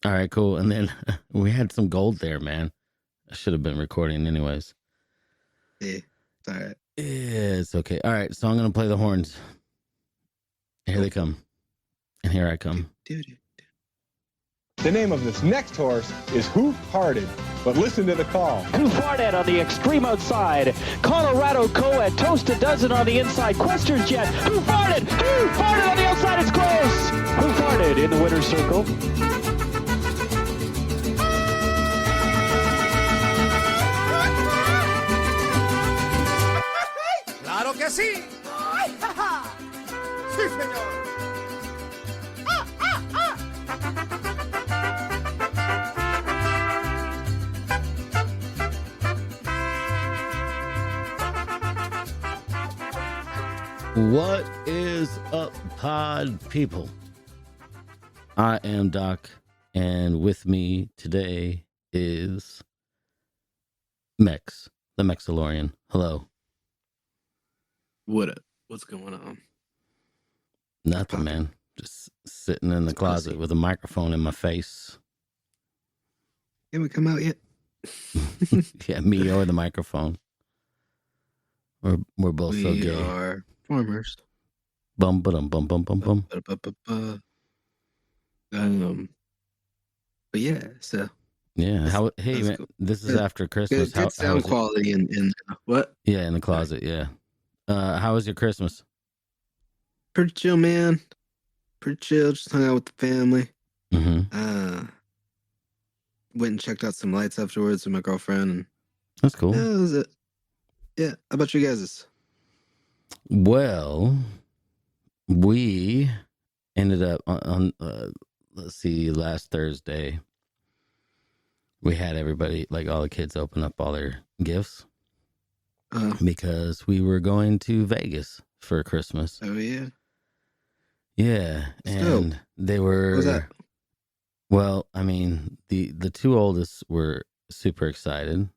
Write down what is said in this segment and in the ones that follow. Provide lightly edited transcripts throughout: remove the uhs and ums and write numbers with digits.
All right, cool. And then we had some gold there, man. I should have been recording anyways. Yeah, it's all right. It's okay. All right, so I'm going to play the horns. Here they come. And here I come. The name of this next horse is Hoof Hearted, but listen to the call. Hoof Hearted on the extreme outside. Colorado Co-Ed, Toast a Dozen on the inside. Questers Jet, Hoof Hearted on the outside, it's close. Hoof Hearted in the winner's circle. ¡Claro que sí! ¡Ay, ja, ja! ¡Sí, señor! What is up, pod people? I am Doc, and with me today is Mex, the Mexalorian. Hello. What up? What's going on? Nothing, man. Just sitting in the closet with a microphone in my face. Haven't we come out yet? Yeah, me or the microphone. We're both so gay. We are farmers. Bum bum bum bum bum bum. But yeah, so yeah. Hey man, cool. This is after Christmas. Good sound quality in what? Yeah, in the closet. Yeah. How was your Christmas? Pretty chill, man. Pretty chill. Just hung out with the family. Mm-hmm. Went and checked out some lights afterwards with my girlfriend, and that's cool. Yeah, that was it. Yeah. How about you guys? Well, we ended up on let's see, last Thursday, we had everybody, like all the kids, open up all their gifts because we were going to Vegas for Christmas. Oh, yeah. Yeah. And they were... What was that? Well, I mean, the two oldest were super excited.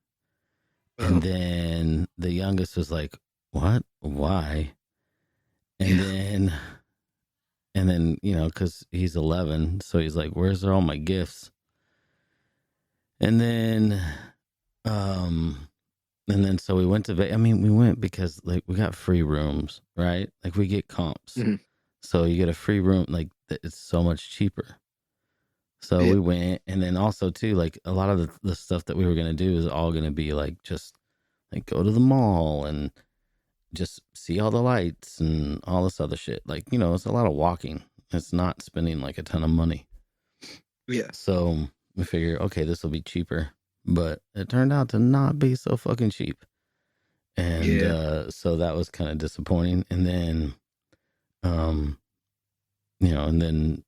And then the youngest was like, what? Why? And then, you know, because he's 11, so he's like, where's all my gifts? And then so we went to Vegas. I mean, we went because, like, we got free rooms, right? Like, we get comps. Mm-hmm. So you get a free room, like, it's so much cheaper. So we went, and then also, too, like, a lot of the stuff that we were going to do is all going to be, like, just, like, go to the mall and just see all the lights and all this other shit. Like, you know, it's a lot of walking. It's not spending, like, a ton of money. Yeah. So we figure, okay, this will be cheaper. But it turned out to not be so fucking cheap. And so that was kind of disappointing. And then, you know, and then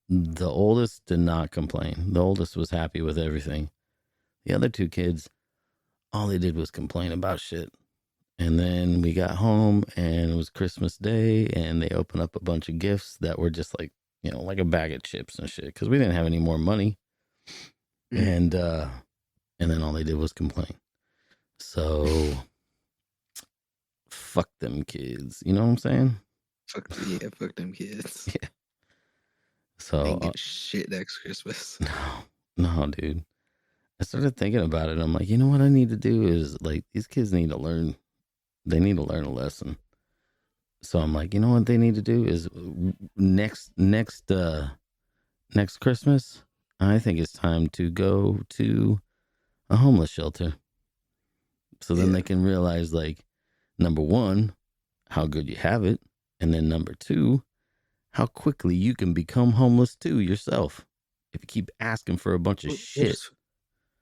the oldest did not complain. The oldest was happy with everything. The other two kids, all they did was complain about shit. And then we got home and it was Christmas Day and they opened up a bunch of gifts that were just like, you know, like a bag of chips and shit. Because we didn't have any more money. And then all they did was complain. So fuck them kids. You know what I'm saying? Fuck them kids. Yeah. So they get shit next Christmas. No, dude. I started thinking about it. I'm like, you know what I need to do is, like, these kids need to learn. They need to learn a lesson. So I'm like, you know what they need to do is next Christmas, I think it's time to go to a homeless shelter. So then they can realize, like, number one, how good you have it. And then number two, how quickly you can become homeless too yourself. If you keep asking for a bunch of shit.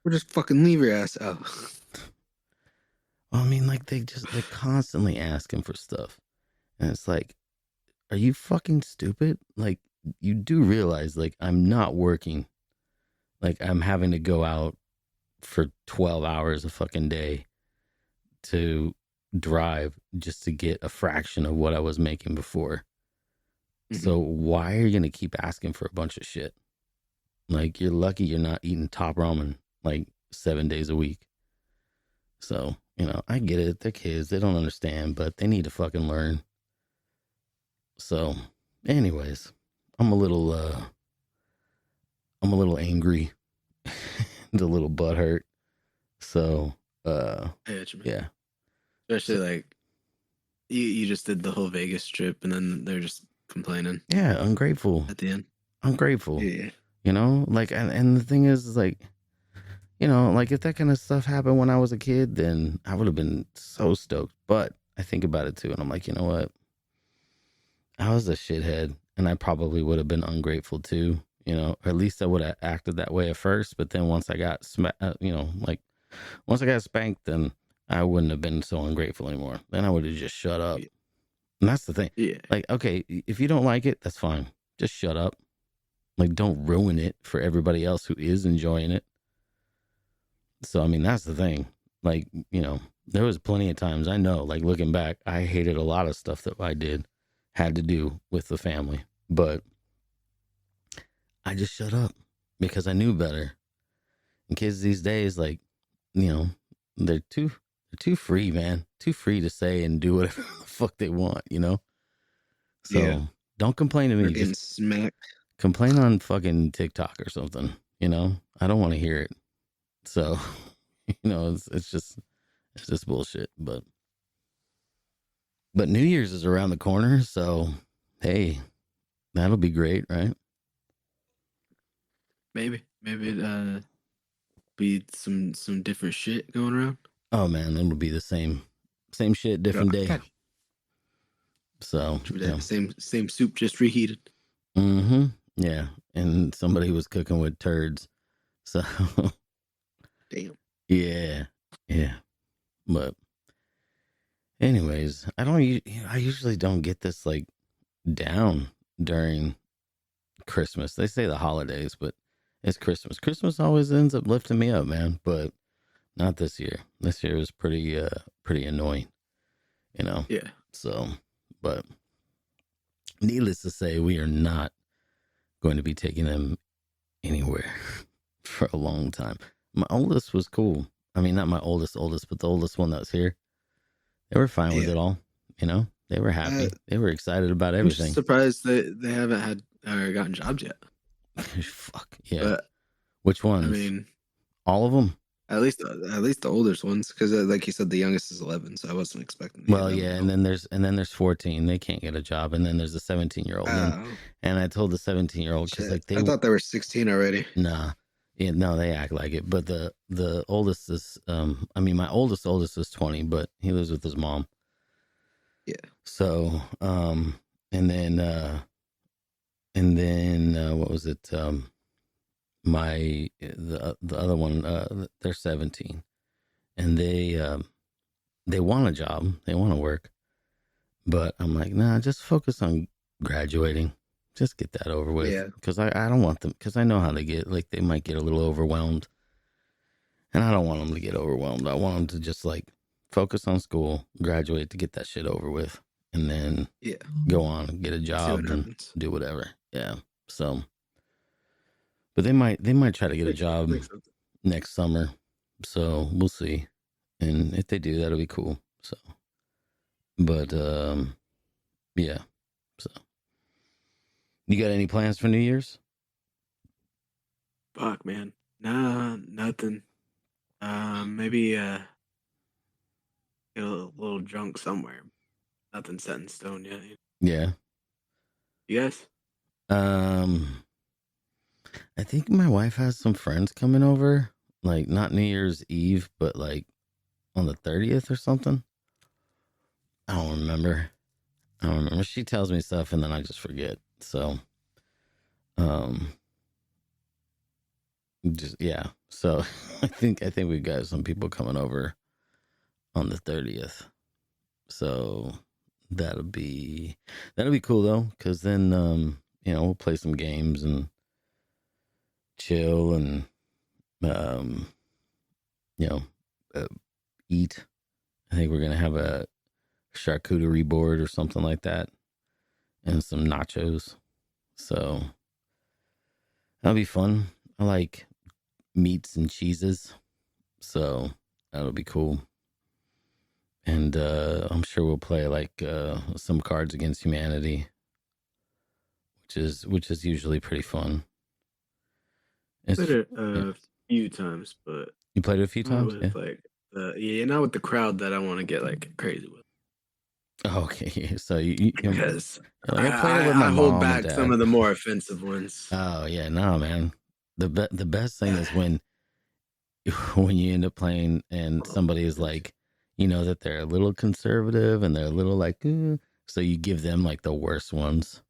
We'll just fucking leave your ass out. Well, I mean, like, they're constantly asking for stuff. And it's like, are you fucking stupid? Like, you do realize, like, I'm not working. Like, I'm having to go out for 12 hours a fucking day to drive just to get a fraction of what I was making before. Mm-hmm. So why are you going to keep asking for a bunch of shit? Like, you're lucky you're not eating top ramen, like, 7 days a week. So, you know, I get it. They're kids. They don't understand, but they need to fucking learn. So, anyways, I'm a little I'm a little angry and a little butthurt. So, I get you, man. yeah. Especially like you just did the whole Vegas trip and then they're just complaining Yeah, ungrateful. at the end. Ungrateful. Yeah. You know, like, and the thing is like, you know, like if that kind of stuff happened when I was a kid, then I would have been so stoked. But I think about it too, and I'm like, you know what? I was a shithead, and I probably would have been ungrateful too. You know, or at least I would have acted that way at first. But then once I got, you know, like once I got spanked, then I wouldn't have been so ungrateful anymore. Then I would have just shut up. Yeah. And that's the thing. Yeah. Like, okay, if you don't like it, that's fine. Just shut up. Like, don't ruin it for everybody else who is enjoying it. So, I mean, that's the thing. Like, you know, there was plenty of times, I know, like looking back, I hated a lot of stuff that I had to do with the family. But I just shut up because I knew better. And kids these days, like, you know, they're too free, man. Too free to say and do whatever the fuck they want, you know? So Yeah. don't complain to me. They're getting Just smacked. complain on fucking TikTok or something, you know? I don't want to hear it. So, you know, it's just bullshit. But New Year's is around the corner, so hey, that'll be great, right? Maybe it be some different shit going around. Oh man, it'll be the same shit, different day. Okay. So yeah. Same soup, just reheated. Mm-hmm. Yeah, and somebody was cooking with turds. So Damn. yeah. But anyways, I usually don't get this like down during Christmas. They say the holidays, but it's Christmas. Christmas always ends up lifting me up, man. But not this year. This year was pretty annoying, you know. Yeah. So, but needless to say, we are not going to be taking them anywhere for a long time. My oldest was cool. I mean, not my oldest, but the oldest one that was here. They were fine with it all, you know. They were happy. They were excited about everything. I'm just surprised they haven't had or gotten jobs yet. Fuck yeah. But, which ones? I mean, all of them. At least the oldest ones, because like you said, the youngest is 11, so I wasn't expecting. Well, yeah, and then there's 14. They can't get a job, and then there's a 17-year-old. And I told the 17-year-old because like I thought they were 16 already. Nah, yeah, no, they act like it. But the oldest is I mean, my oldest is 20, but he lives with his mom. Yeah. So and then what was it? The other one, they're 17, and they want a job, they want to work, but I'm like, nah, just focus on graduating, just get that over with. Yeah. Because I don't want them, because I know how they get, like they might get a little overwhelmed, and I don't want them to get overwhelmed. I want them to just like focus on school, graduate, to get that shit over with, and then go on and get a job and do whatever. Yeah. So. But they might try to get a job next summer, so we'll see. And if they do, that'll be cool. So, but yeah. So, you got any plans for New Year's? Fuck, man. Nah, nothing. Maybe get a little drunk somewhere. Nothing set in stone yet. Yeah. You guys? I think my wife has some friends coming over, like not New Year's Eve, but like on the 30th or something. I don't remember. She tells me stuff and then I just forget. So, just yeah. So I think we got some people coming over on the 30th. So that'll be cool though, because then you know, we'll play some games and chill and you know, eat. I think we're gonna have a charcuterie board or something like that, and some nachos. So that'll be fun. I like meats and cheeses, so that'll be cool. And I'm sure we'll play like some Cards Against Humanity, which is usually pretty fun. It's, Played it yeah. a few times, but You played it a few not times? with Yeah. like not with the crowd that I want to get like crazy with. Oh, okay. So you Because like, I played it with my I hold mom and back some dad. of the more offensive ones. Oh yeah, no, man. The best thing is when you end up playing and somebody is like, you know, that they're a little conservative and they're a little like, so you give them like the worst ones,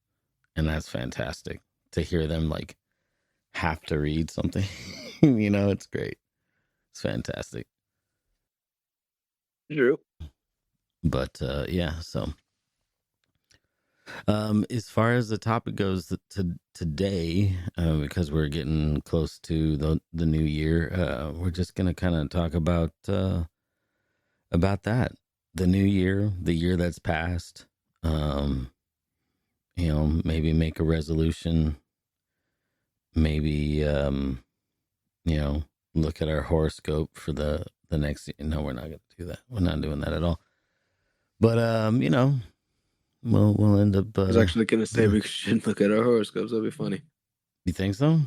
and that's fantastic to hear them like have to read something. You know, it's great. It's fantastic. True. But yeah, so as far as the topic goes today, because we're getting close to the new year, we're just gonna kind of talk about that, the new year, the year that's passed. You know, maybe make a resolution. Maybe you know, look at our horoscope for the next. No, we're not gonna do that. We're not doing that at all. But you know, we'll end up. I was actually gonna say we should look at our horoscopes. That'd be funny. You think so?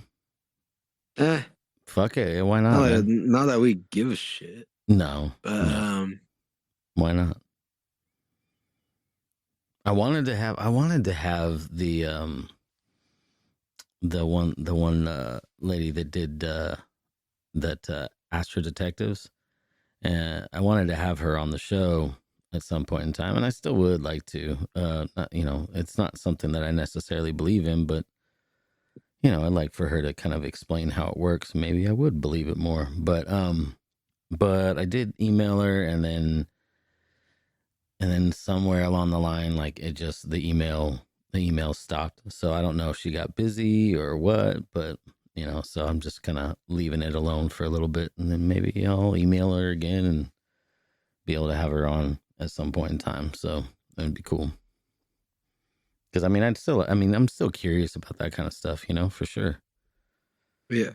Fuck it. Why not? Not that we give a shit. No. But no. Why not? I wanted to have the one lady that did that Astro Detectives, and I wanted to have her on the show at some point in time, and I still would like to. You know, it's not something that I necessarily believe in, but you know, I'd like for her to kind of explain how it works. Maybe I would believe it more. But I did email her, and then somewhere along the line, like the email stopped. So I don't know if she got busy or what, but you know, so I'm just kind of leaving it alone for a little bit, and then maybe I'll email her again and be able to have her on at some point in time. So that'd be cool. Because I mean, I'm still curious about that kind of stuff, you know, for sure. Yeah.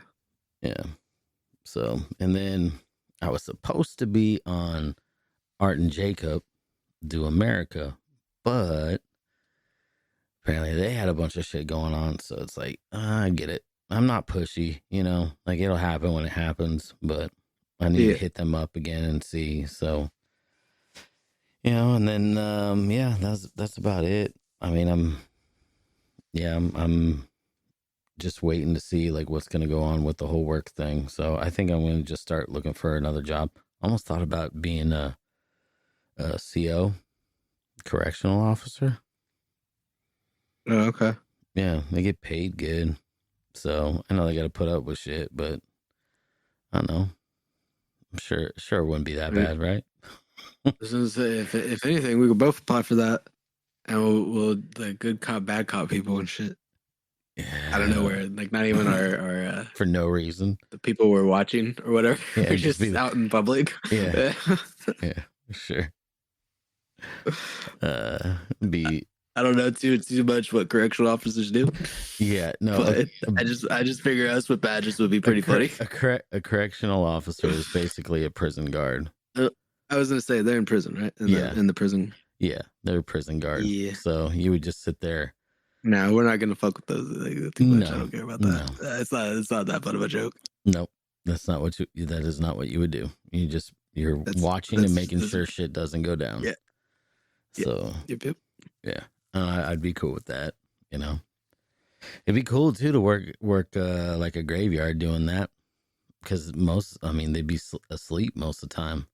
Yeah. So, and then I was supposed to be on Art and Jacob Do America, but apparently they had a bunch of shit going on. So it's like, I get it. I'm not pushy, you know, like it'll happen when it happens, but I need to hit them up again and see. So, you know, and then, yeah, that's about it. I mean, I'm just waiting to see like what's going to go on with the whole work thing. So I think I'm going to just start looking for another job. Almost thought about being a CO, correctional officer. Oh, okay. Yeah, they get paid good. So I know they got to put up with shit, but I don't know. I'm sure it wouldn't be that bad, right? I was gonna say, if anything, we could both apply for that, and we'll like good cop, bad cop people and shit. Yeah. Out of nowhere, like not even our for no reason. The people we're watching or whatever. Yeah, we're just out in public. Yeah. Yeah, sure. I don't know too much what correctional officers do. Yeah, no. But I just figure us with badges would be pretty funny. A correctional officer is basically a prison guard. I was gonna say they're in prison, right? In the prison. Yeah, they're a prison guard. Yeah. So you would just sit there. No, we're not gonna fuck with those too much. I don't care about that. No. It's not that fun of a joke. Nope. That is not what you would do. You're watching and making sure shit doesn't go down. Yeah. So Yep. Yeah. I'd be cool with that, you know. It'd be cool too to work like a graveyard doing that, because they'd be asleep most of the time.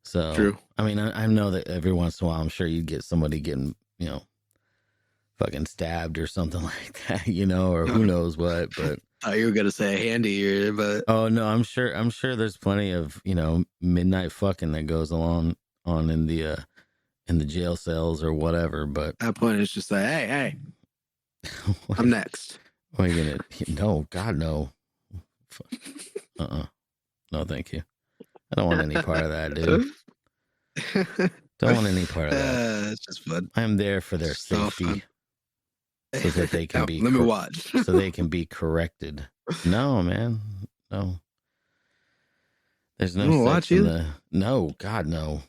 So true. I mean, I know that every once in a while, I'm sure you'd get somebody getting, you know, fucking stabbed or something like that, you know, or who knows what. But you were gonna say handy here, but oh no, I'm sure there's plenty of, you know, midnight fucking that goes on in the jail cells or whatever. But at that point, it's just like, hey, I'm next. What are you gonna? No, God, no. No, thank you. I don't want any part of that, dude. Don't want any part of that. It's just fun. I'm there for their safety, so that they can be. Let me watch, so they can be corrected. No, man, no. There's no sex in the. No, God, no.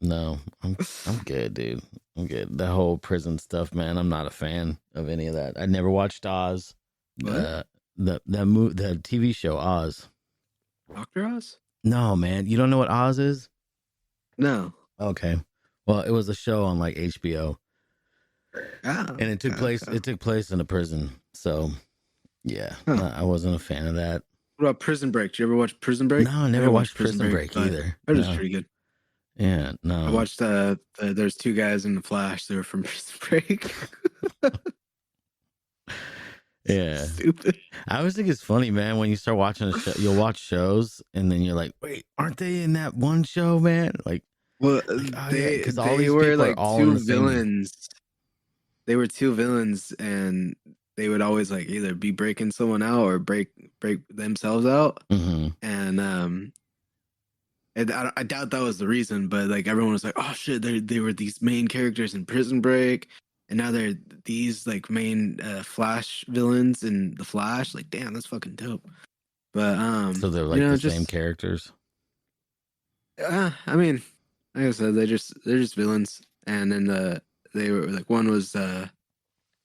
No, I'm good, dude. I'm good. The whole prison stuff, man. I'm not a fan of any of that. I never watched Oz. What? The TV show Oz. Dr. Oz? No, man, you don't know what Oz is? No. Okay, well, it was a show on like HBO, Oh, and it took place. okay. It took place in a prison. So, yeah, Huh. I wasn't a fan of that. What about Prison Break? Did you ever watch Prison Break? No, I never didn't watched Prison Break but either. That was No. pretty good. Yeah, no. I watched there's two guys in the Flash. They were from Prison Break. Yeah, Stupid. I always think it's funny, man, when you start watching a show. You'll watch shows, and then you're like, "Wait, aren't they in that one show, man?" Like, Well, oh, yeah, they 'cause all these were people are like all in two the same- villains. They were two villains, and they would always like either be breaking someone out or break themselves out. mhm. And I doubt that was the reason, but like everyone was like, "Oh shit, they were these main characters in Prison Break, and now they're these like main Flash villains in the Flash." Like, damn, that's fucking dope. But So they're like the same characters. I mean, like I said, they're just villains, and then they were like one was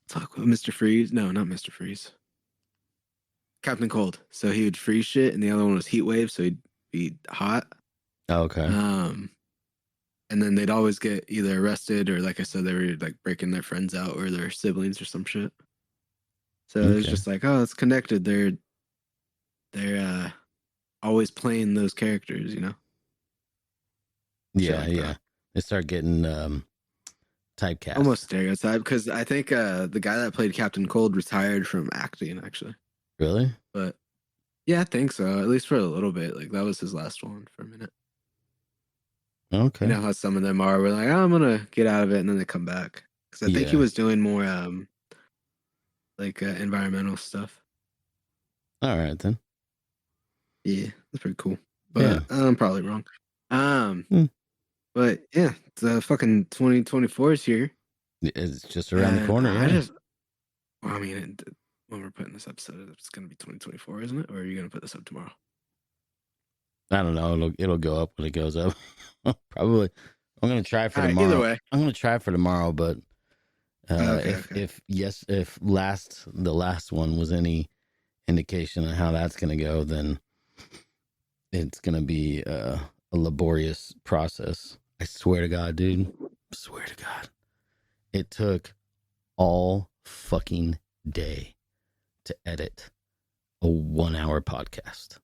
Mr. Freeze. No, not Mr. Freeze. Captain Cold. So he would freeze shit, and the other one was Heat Wave, so he'd be hot. Okay. And then they'd always get either arrested or, like I said, they were like breaking their friends out or their siblings or some shit. So it was Okay. just like, oh, it's connected. They're always playing those characters, you know? Yeah, like yeah. that. They start getting typecast. Almost stereotype, because I think the guy that played Captain Cold retired from acting, actually. Really? But yeah, I think so. At least for a little bit. Like that was his last one for a minute. Okay. You know how some of them are. We're like, oh, I'm gonna get out of it, and then they come back. Because I think he Yeah. was doing more environmental stuff. All right then. Yeah, that's pretty cool. But Yeah. I'm probably wrong. Hmm. But yeah, the fucking 2024 is here. It's just around the and corner. I Yeah. just, well, I mean, when we're putting this episode, it's gonna be 2024, isn't it? Or are you gonna put this up tomorrow? I don't know. It'll go up when it goes up. Probably. I'm gonna try for All right, tomorrow. either way. I'm gonna try for tomorrow, but Okay, if the last one was any indication of how that's gonna go, then it's gonna be a laborious process. I swear to God, dude. Swear to God. It took all fucking day to edit a 1 hour podcast. I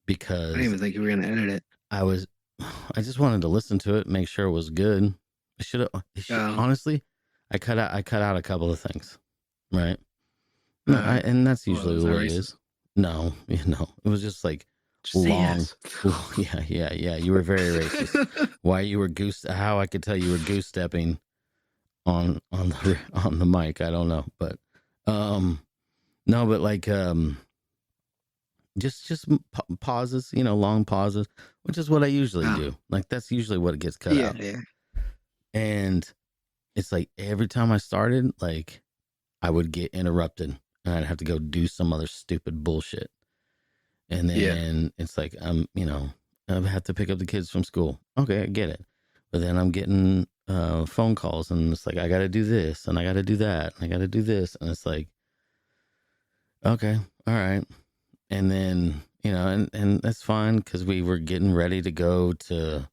Because didn't even think you were gonna edit it. I just wanted to listen to it, make sure it was good. I should have honestly, I cut out a couple of things. Right? No, and that's usually the way it is. No, it was just like Just say long. yes. Yeah. You were very racist. Why you were how I could tell you were goose stepping on the mic, I don't know, but no, but like just pauses, long pauses, which is what I usually do. Like that's usually what it gets cut out. Yeah. And it's like every time I started, like I would get interrupted and I'd have to go do some other stupid bullshit. And then it's like I have to pick up the kids from school. Okay, I get it. But then I'm getting phone calls and it's like I got to do this and I got to do that and I got to do this, and it's like, okay, all right. And then and that's fine because we were getting ready to go to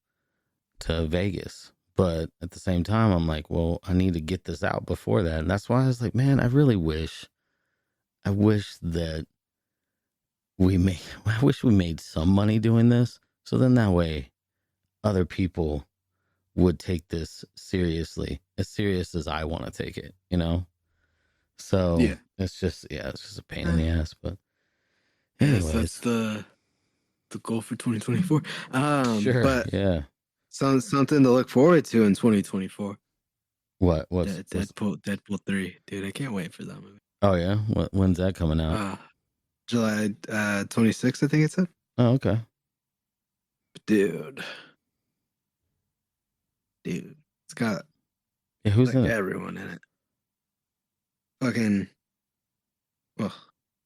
Vegas. But at the same time, I'm like, well, I need to get this out before that. And that's why I was like, man, I wish that I wish we made some money doing this. So then that way other people would take this seriously, as serious as I want to take it, So it's just a pain in the ass. But anyways, that's the goal for 2024. Sure. But yeah. Something to look forward to in 2024. What's Deadpool 3. Dude, I can't wait for that movie. Oh yeah? When's that coming out? July 26th, I think it said. Oh, okay. Dude. It's got who's in it? everyone in it. Fucking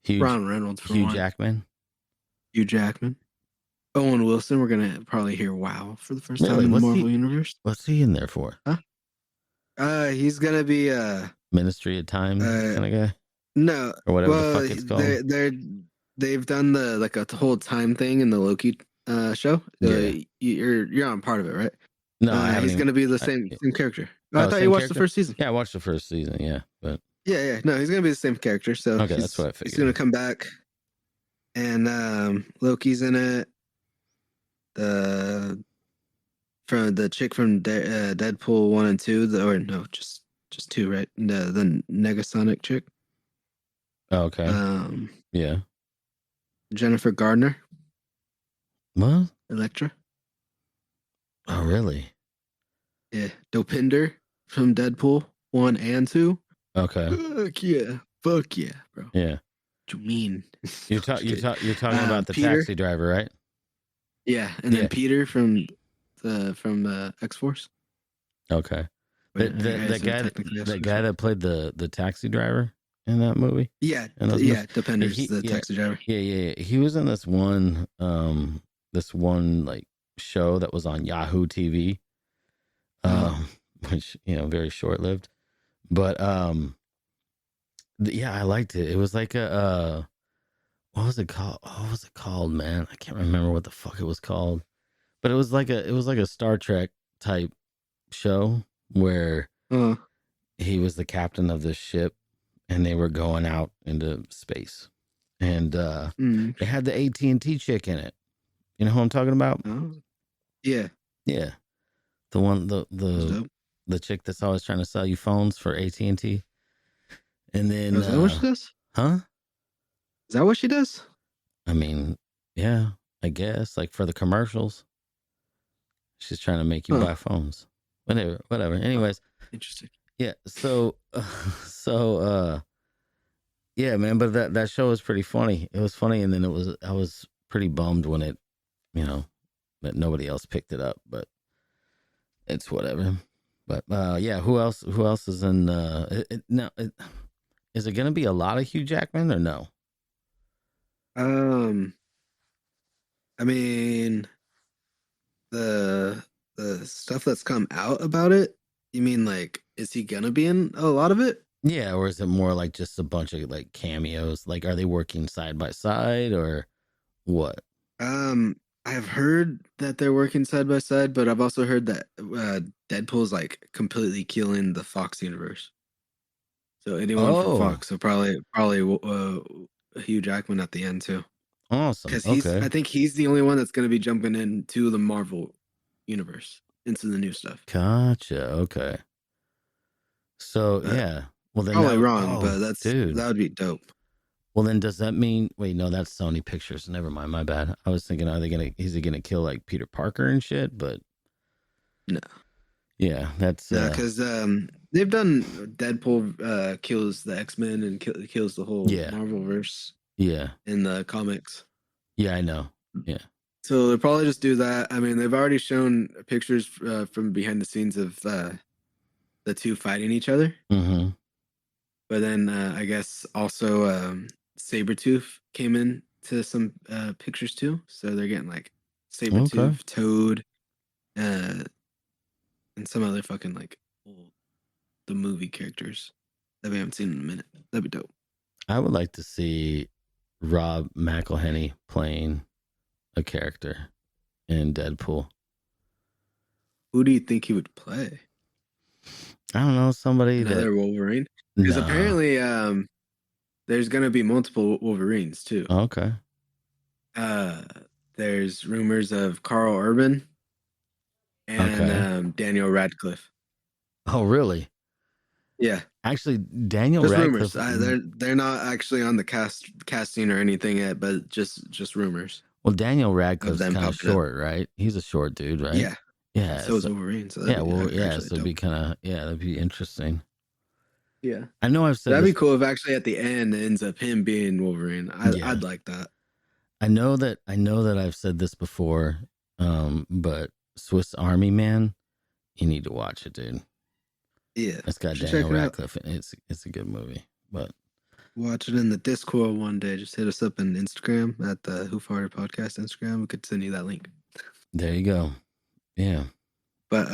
Hugh, Ron Reynolds for Hugh one. Jackman. Hugh Jackman. Owen Wilson, we're gonna probably hear WoW for the first time Really? in the What's Marvel he- universe. What's he in there for? He's gonna be Ministry of Time kind of guy? No, or whatever the well, fuck it's called. they've done the like a whole time thing in the Loki show. Yeah. You're on part of it, right? No, I haven't He's even. gonna be the I, same character. Oh, I thought same you watched the character? first season. Yeah, I watched the first season. Yeah, but Yeah. No, he's gonna be the same character. So okay, that's what I he's figured. gonna come back, and Loki's in it. From the chick from Deadpool 1 and 2, or no, just 2, right? The Negasonic chick. Oh, okay. Yeah. Jennifer Gardner, What? Elektra. Oh, really? Yeah, Dopinder from Deadpool 1 and 2. Okay. Fuck yeah, bro. Yeah. What you mean? You're talking about the Peter. taxi driver, right? Yeah, and Yeah. then Peter from X-Force. Okay. Wait, I The guess guy technically the X-Force. guy that played the taxi driver in that movie. Yeah, And those movies- Dopinder's the taxi driver. Yeah. He was in this one like show that was on Yahoo TV. Which, very short lived. But yeah, I liked it. It was like a what was it called? Oh, what was it called, man? I can't remember what the fuck it was called. But it was like a Star Trek type show where he was the captain of this ship and they were going out into space. And it had the AT&T chick in it. You know who I'm talking about? Yeah. Yeah. The one the chick that's always trying to sell you phones for AT&T. And then Is that what she does? Huh? Is that what she does? I mean, yeah, I guess like for the commercials. She's trying to make you buy phones. Whatever. Anyways, Interesting. yeah. So, yeah, man. But that show was pretty funny. It was funny, and then I was pretty bummed when it, that nobody else picked it up. But it's whatever. But yeah. Who else is in? Is it gonna be a lot of Hugh Jackman or no? I mean, the stuff that's come out about it. You mean like, is he gonna be in a lot of it? Yeah, or is it more like just a bunch of like cameos? Like, are they working side by side or what? I've heard that they're working side by side, but I've also heard that Deadpool's like completely killing the Fox universe. So anyone from Fox, so probably Hugh Jackman at the end too. Awesome. Because I think he's the only one that's going to be jumping into the Marvel universe, into the new stuff. Gotcha. Okay. So yeah. Well, then probably wrong, but that would be dope. Well, then does that mean? Wait, no, that's Sony Pictures. Never mind. My bad. I was thinking, is he gonna kill like Peter Parker and shit? But no. Yeah, that's because they've done Deadpool kills the X-Men and kills the whole Marvel verse. Yeah. In the comics. Yeah, I know. Yeah. So they'll probably just do that. I mean, they've already shown pictures from behind the scenes of the two fighting each other. Mm-hmm. But then I guess also Sabretooth came in to some pictures too. So they're getting like Sabretooth, Toad, and some other fucking like the movie characters that we haven't seen in a minute. That'd be dope. I would like to see Rob McElhenney playing a character in Deadpool. Who do you think he would play? I don't know, somebody another Wolverine. Because apparently there's gonna be multiple Wolverines too. Okay. There's rumors of Carl Urban and Daniel Radcliffe. Oh, really? Yeah. Actually, Daniel just Radcliffe. Rumors. They're not actually on the casting or anything yet, but just rumors. Well, Daniel Radcliffe's kind of short, right? He's a short dude, right? Yeah. Yeah. So is Wolverine. So it'd be kind of that'd be interesting. Yeah. I know I've said that'd be cool if actually at the end it ends up him being Wolverine. I'd like that. I know that I've said this before, but Swiss Army Man, you need to watch it, dude. Yeah, it's got Daniel Radcliffe. It's a good movie, but watch it in the Discord one day. Just hit us up on Instagram at the Who Farted Podcast Instagram. We could send you that link. There you go. Yeah, but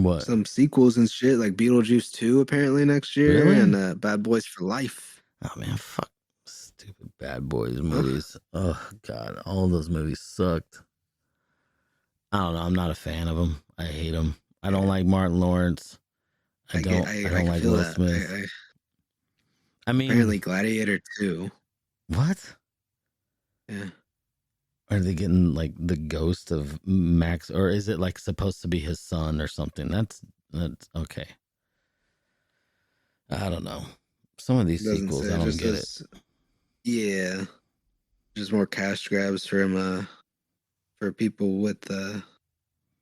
What? some sequels and shit, like Beetlejuice 2 apparently next year, Really? and Bad Boys for Life. Oh man, fuck stupid Bad Boys movies. Oh god, all those movies sucked. I don't know. I'm not a fan of them. I hate them. I don't like Martin Lawrence. I don't like feel Will that. Smith. I mean, Apparently Gladiator 2. what? Yeah. Are they getting like the ghost of Max, or is it like supposed to be his son or something? That's okay. I don't know. Some of these Doesn't sequels, say, I don't just get it. says- Yeah. Just more cash grabs for him, for people with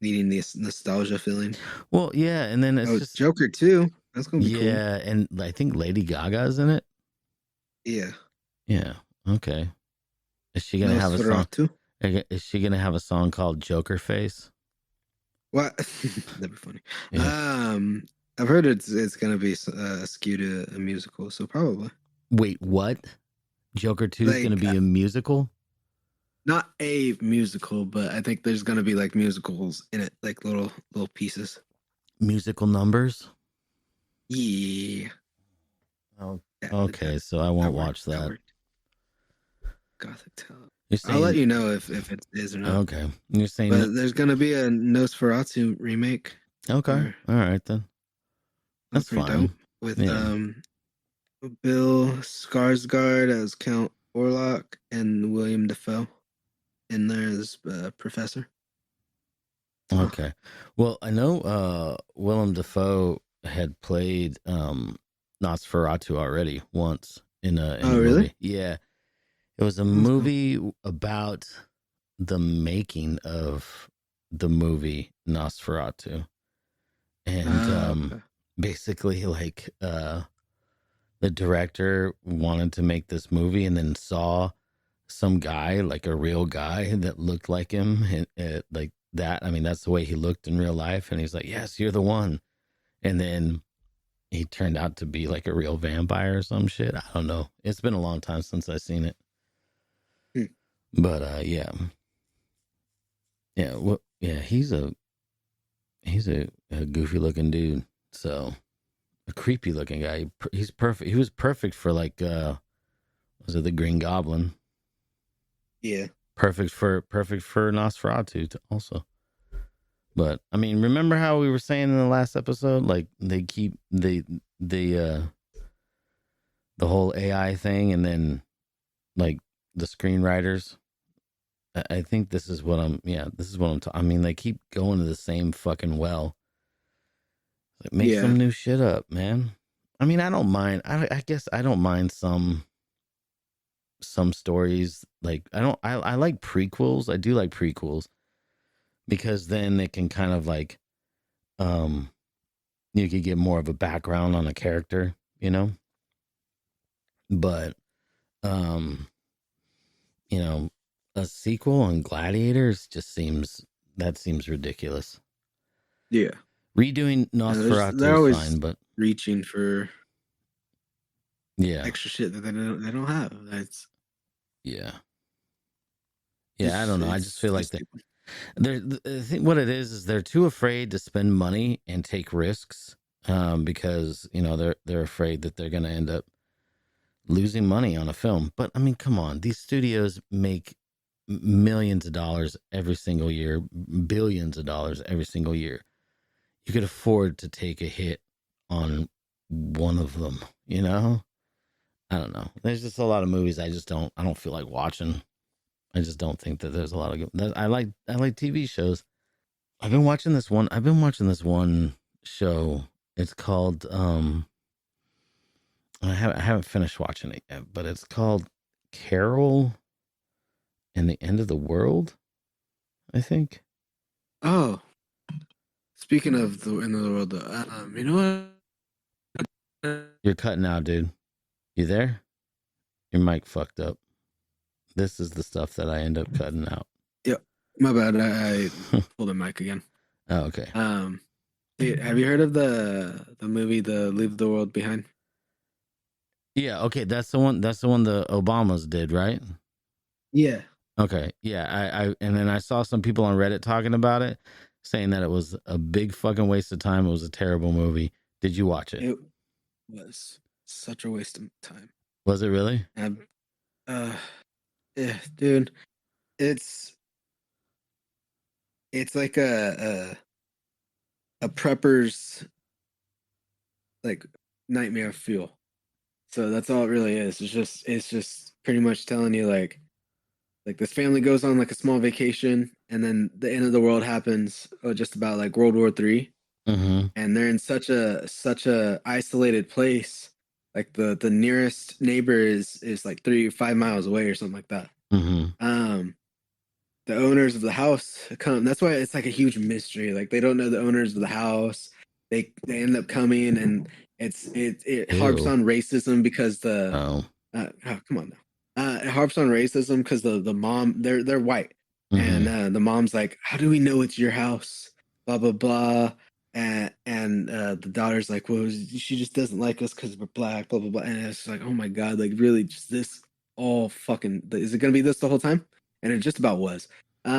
needing this nostalgia feeling. Well, yeah, and then it's just Joker 2. That's gonna be cool. yeah, and I think Lady Gaga's in it. Yeah. Yeah. Okay. Is she gonna have a song? Too? Is she gonna have a song called Joker Face? What? That'd be funny. Yeah. I've heard it's gonna be skewed to a musical, so probably Wait, what? Joker 2 is gonna be a musical? not a musical, but I think there's gonna be like musicals in it, like little pieces. Musical numbers? Yeah. Oh, That- okay. So I won't watch that. worked. Gothic Tale. You're saying, I'll let you know if it is or not. okay. You're saying But there's gonna be a Nosferatu remake. okay. or- All right then. That's pretty fine. dope, with Yeah. Bill Skarsgård as Count Orlok and William Dafoe in there as Professor. Okay. Well, I know Willem Dafoe had played Nosferatu already once in a Really? movie. Yeah. It was a movie about the making of the movie Nosferatu. And Okay. basically like the director wanted to make this movie and then saw some guy, like a real guy that looked like him, like that. I mean, that's the way he looked in real life. And he's like, yes, you're the one. And then he turned out to be like a real vampire or some shit. I don't know. It's been a long time since I've seen it. But yeah. Yeah, well, yeah, he's a goofy looking dude. So a creepy looking guy. He's perfect. He was perfect for like was it the Green Goblin? Yeah. Perfect for Nosferatu also. But I mean, remember how we were saying in the last episode, like they keep the whole AI thing, and then like the screenwriters. I think this is what I'm. Yeah, this is what I'm. I mean, they keep going to the same fucking well. Like, make some new shit up, man. I mean, I don't mind. I guess I don't mind some stories. Like I like prequels. I do like prequels because then it can kind of like, you could get more of a background on a character, you know. But, you know, a sequel on Gladiators just seems ridiculous. Yeah. Redoing Nosferatu they're is always fine, but reaching for yeah, extra shit that they don't have. That's yeah. I don't know. I just feel like stupid. I think what it is they're too afraid to spend money and take risks, because you know they're afraid that they're going to end up losing money on a film. But I mean, come on, these studios make millions of dollars every single year, billions of dollars every single year. You could afford to take a hit on one of them, you know? I don't know. There's just a lot of movies I don't feel like watching. I just don't think that there's a lot of good. I like TV shows. I've been watching this one show. It's called I haven't finished watching it yet, but it's called Carol and the End of the World, I think. Oh, speaking of the end of the world, you know what? You're cutting out, dude. You there? Your mic fucked up. This is the stuff that I end up cutting out. Yep, my bad. I pulled the mic again. Oh, okay. Have you heard of the movie The Leave the World Behind? Yeah, okay, that's the one the Obamas did, right? Yeah. Okay. Yeah, I and then I saw some people on Reddit talking about it. saying that it was a big fucking waste of time. It was a terrible movie. Did you watch it? It was such a waste of time. Was it really? Yeah, dude, it's like a prepper's like nightmare fuel. So that's all it really is. It's just pretty much telling you like this family goes on like a small vacation, and then the end of the world happens, just about like World War III, Mm-hmm. and they're in such a isolated place. Like the nearest neighbor is like 3-5 miles away or something like that. Mm-hmm. The owners of the house come. That's why it's like a huge mystery. Like they don't know the owners of the house. They end up coming, and it harps Ew. on racism because the Oh. come on now. It harps on racism because the mom, they're white, Mhm. and the mom's like, how do we know it's your house? Blah blah blah. And the daughter's like, well, she just doesn't like us because we're black. Blah blah blah. And it's like, oh my god, like really, just this all fucking. Is it gonna be this the whole time? And it just about was. So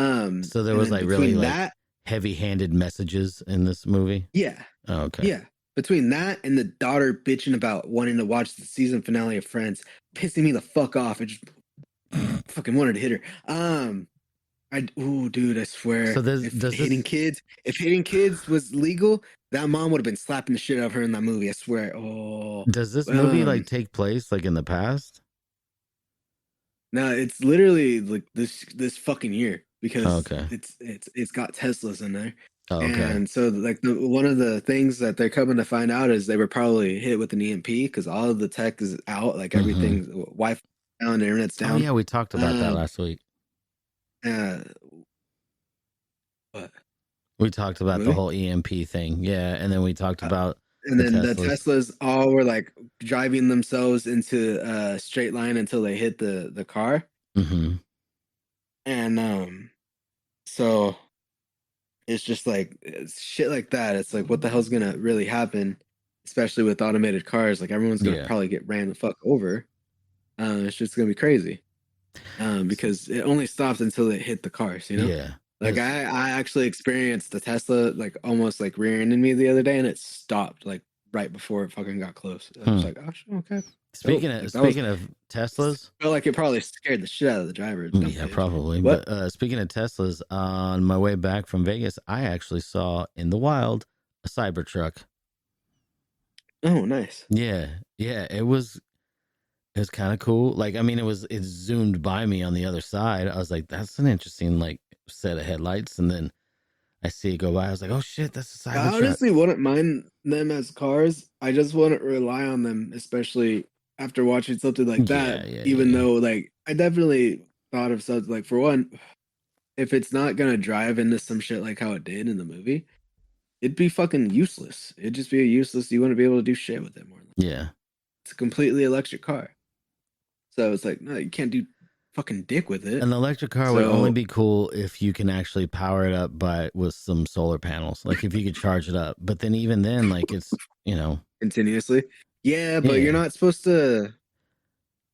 there and was then like really between like that, heavy-handed messages in this movie. yeah, Oh, okay. yeah. Between that and the daughter bitching about wanting to watch the season finale of Friends, pissing me the fuck off. I just fucking wanted to hit her. Dude, I swear. So does if this- hitting kids was legal, that mom would have been slapping the shit out of her in that movie. I swear. Oh, Does this movie Um, like take place like in the past? no, it's literally like this fucking year because Okay. it's got Teslas in there. Oh, okay. And so, like, one of the things that they're coming to find out is they were probably hit with an EMP because all of the tech is out, like everything's Wi-Fi down, internet's Oh down. yeah, we talked about that Um, last week. What? We talked about the Really? whole EMP thing. Yeah, and then we talked about And the then the Teslas. Teslas all were like driving themselves into a straight line until they hit the car, Mm-hmm. and so it's just like it's shit like that. It's like what the hell's gonna really happen, especially with automated cars? Like everyone's gonna Yeah. probably get ran the fuck over. It's just gonna be crazy. Because it only stopped until it hit the cars, you know? Yeah. Like I actually experienced the Tesla like almost like rear-ending me the other day, and it stopped like right before it fucking got close. I was like, oh shit, okay. Speaking Like, of that was- speaking of Teslas, Felt like it probably scared the shit out of the driver. dumb yeah, bitch. probably. What? But speaking of Teslas, on my way back from Vegas, I actually saw in the wild a Cybertruck. Oh, nice. Yeah, it was kind of cool. Like, I mean, it zoomed by me on the other side. I was like, that's an interesting like set of headlights, and then I see it go by. I was like, oh shit, that's a I Cybertruck. honestly wouldn't mind them as cars. I just wouldn't rely on them, especially after watching something like that. Yeah, Even yeah. though, like, I definitely thought of something like, for one, if it's not gonna drive into some shit like how it did in the movie, it'd be fucking useless. It'd just be a useless. You wouldn't be able to do shit with it more. Yeah, It's a completely electric car, so it's like, no, you can't do fucking dick with it. an electric car would So- only be cool if you can actually power it up with some solar panels. Like if you could charge it up. But then even then, like it's Continuously. Yeah, but Yeah. you're not supposed to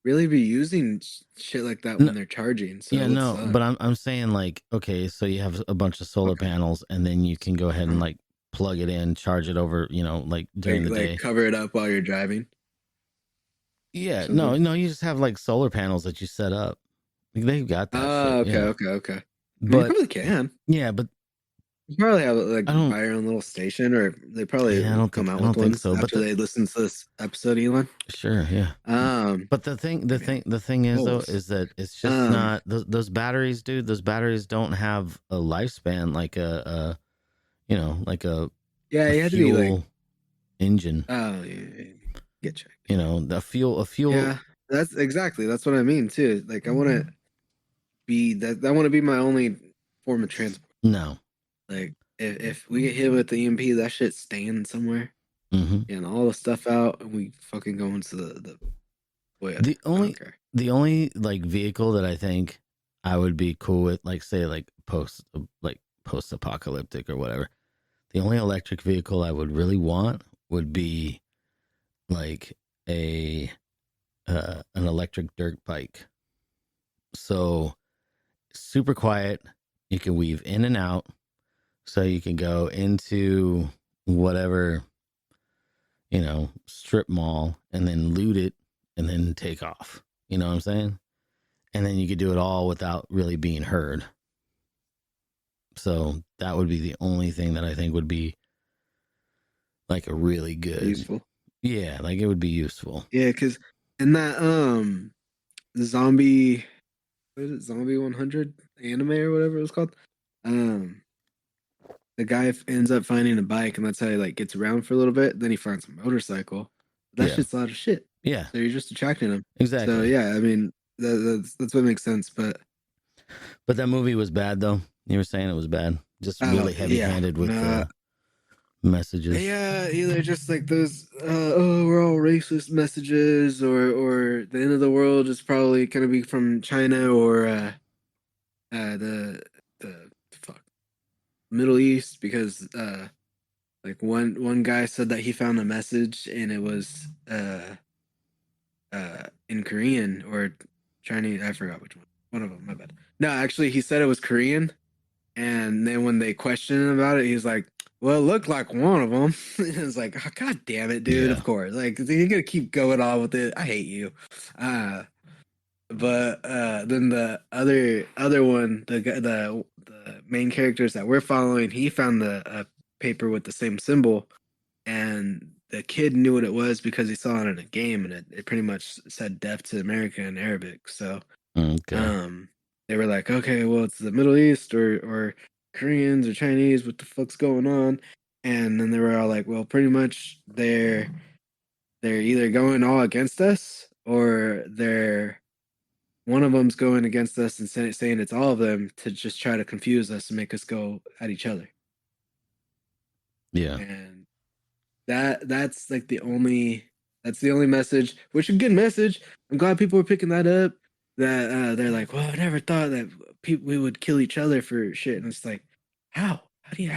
really be using shit like that No. when they're charging. So yeah, it's, no. But I'm saying like, okay, so you have a bunch of solar panels, and then you can go ahead and like plug it in, charge it over, like during the day. cover it up while you're driving. Yeah, something? no, you just have like solar panels that you set up. Like, they've got that. Oh, shit, okay, yeah. okay. I mean, you But probably can. yeah, but You probably have like I don't- buy your own little station, or they probably Yeah, I don't come think- out I don't with think one so, but after they listen to this episode, Elon. sure, yeah. But the thing is though, Close. is that it's just not those batteries, dude. Those batteries don't have a lifespan like a like a Yeah, you had to be fuel like, engine. oh, yeah. Get checked. The fuel. Yeah, that's what I mean too. Like, I want to be that. I want to be my only form of transport. No. Like, if we get hit with the EMP, that shit's staying somewhere, Hmm. and all the stuff out, and we fucking go into the. Boy, The I don't only- care. The only like vehicle that I think I would be cool with, like say like post-apocalyptic or whatever. The only electric vehicle I would really want would be like an electric dirt bike. So super quiet, you can weave in and out, So you can go into whatever, strip mall and then loot it and then take off. You know what I'm saying? And then you could do it all without really being heard. So that would be the only thing that I think would be like a really good, Useful. Yeah, like it would be useful. Yeah, because in that zombie, what is it, Zombie 100 anime or whatever it was called, the guy ends up finding a bike, and that's how he like gets around for a little bit. Then he finds a motorcycle. That Yeah. shit's a lot of shit. Yeah, So you're just attracting him. exactly. So yeah, I mean that's what makes sense. But that movie was bad, though. You were saying it was bad. Just really heavy-handed with messages. yeah, either just like those we're all racist messages, or the end of the world is probably gonna be from China, or the fuck Middle East, because like one guy said that he found a message and it was in Korean or Chinese. I forgot which one. One of them. My bad. No, actually, he said it was Korean, and then when they questioned him about it, he's like, "Well, it looked like one of them." And it's like, oh, God damn it, dude! Yeah. Of course, like you're gonna keep going on with it. I hate you. But then the other one, the main characters that we're following, he found a paper with the same symbol, and the kid knew what it was because he saw it in a game, and it pretty much said "Death to America" in Arabic. So Okay. they were like, okay, well, it's the Middle East or Koreans or Chinese. What the fuck's going on? And then they were all like, well, pretty much they're either going all against us, or one of them's going against us and saying it's all of them to just try to confuse us and make us go at each other. Yeah. And that's like the only message, which is a good message. I'm glad people are picking that up. That they're like, well, I never thought that we would kill each other for shit. And it's like, how do you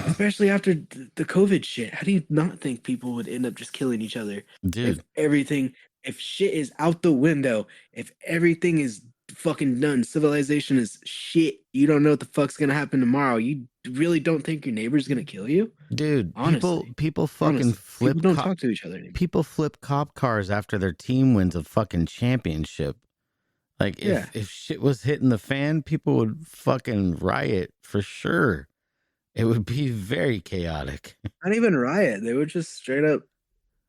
especially after the COVID shit, how do you not think people would end up just killing each other? Dude. If shit is out the window, if everything is fucking done, civilization is shit, you don't know what the fuck's gonna happen tomorrow. You really don't think your neighbor's gonna kill you? Dude, Honestly. people fucking Honestly, flip people don't talk to each other anymore. People flip cop cars after their team wins a fucking championship. Like, if shit was hitting the fan, people would fucking riot for sure. It would be very chaotic. Not even riot. They would just straight up,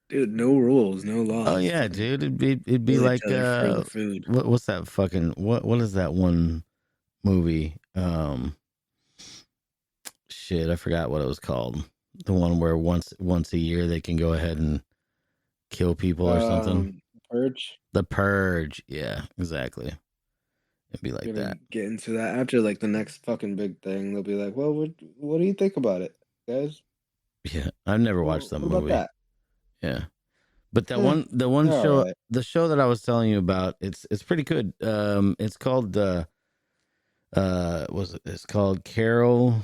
dude, no rules, no laws. Oh yeah, dude. It'd be like food. What's that fucking what is that one movie? Shit, I forgot what it was called. The one where once a year they can go ahead and kill people or something. Purge. The Purge. Yeah, exactly. It'd be like that. Get into that after like the next fucking big thing. They'll be like, well, what do you think about it, guys? Yeah, I've never watched that movie. About that? Yeah, but the one show, right. The show that I was telling you about, it's pretty good. It's called it's called Carol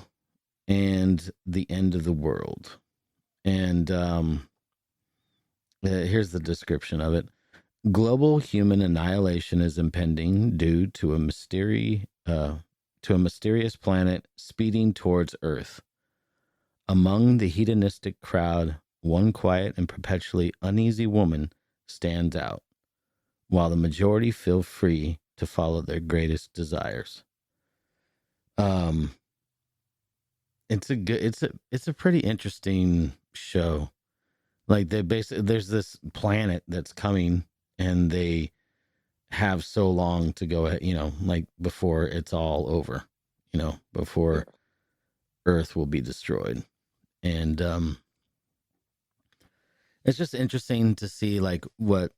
and the End of the World, and here's the description of it. Global human annihilation is impending due to a mysterious planet speeding towards Earth. Among the hedonistic crowd, one quiet and perpetually uneasy woman stands out, while the majority feel free to follow their greatest desires. It's a pretty interesting show. Like there's this planet that's coming, and they have so long to go ahead, like before it's all over, before Earth will be destroyed. And it's just interesting to see like what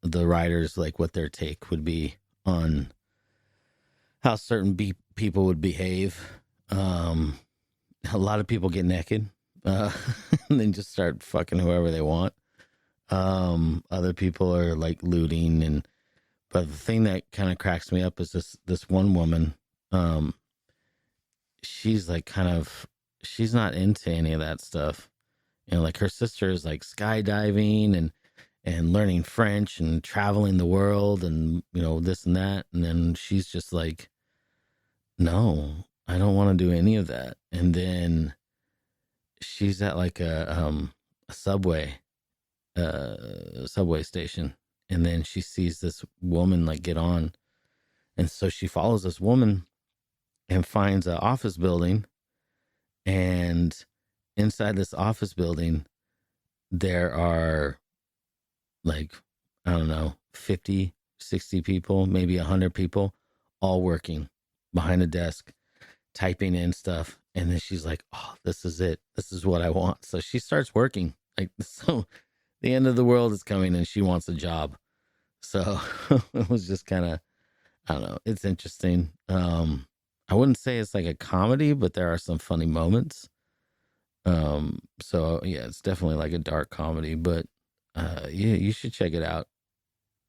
the writers, like what their take would be on how certain people would behave. A lot of people get naked and then just start fucking whoever they want. Other people are like looting, but the thing that kind of cracks me up is this one woman. She's like she's not into any of that stuff. Like her sister is like skydiving and learning French and traveling the world and this and that, and then she's just like, no, I don't want to do any of that. And then she's at like a subway station, and then she sees this woman like get on, and so she follows this woman and finds an office building, and inside this office building there are like, I don't know, 50, 60 people, maybe 100 people, all working behind a desk, typing in stuff. And then she's like, oh, this is it. This is what I want. So she starts working. Like, so the end of the world is coming and she wants a job. So it was just kind of, I don't know. It's interesting. I wouldn't say it's like a comedy, but there are some funny moments. So yeah, it's definitely like a dark comedy, but yeah, you should check it out.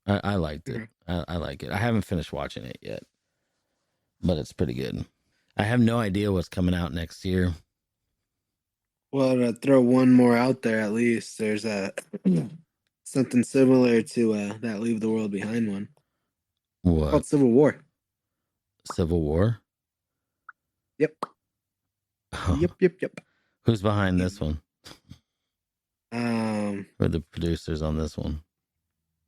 I liked it. I like it. I haven't finished watching it yet, but it's pretty good. I have no idea what's coming out next year. Well, to throw one more out there, at least there's something similar to that Leave the World Behind one. What? Called Civil War. Civil War? Yep. Oh. Yep. Who's behind this one? Um, Who are the producers on this one?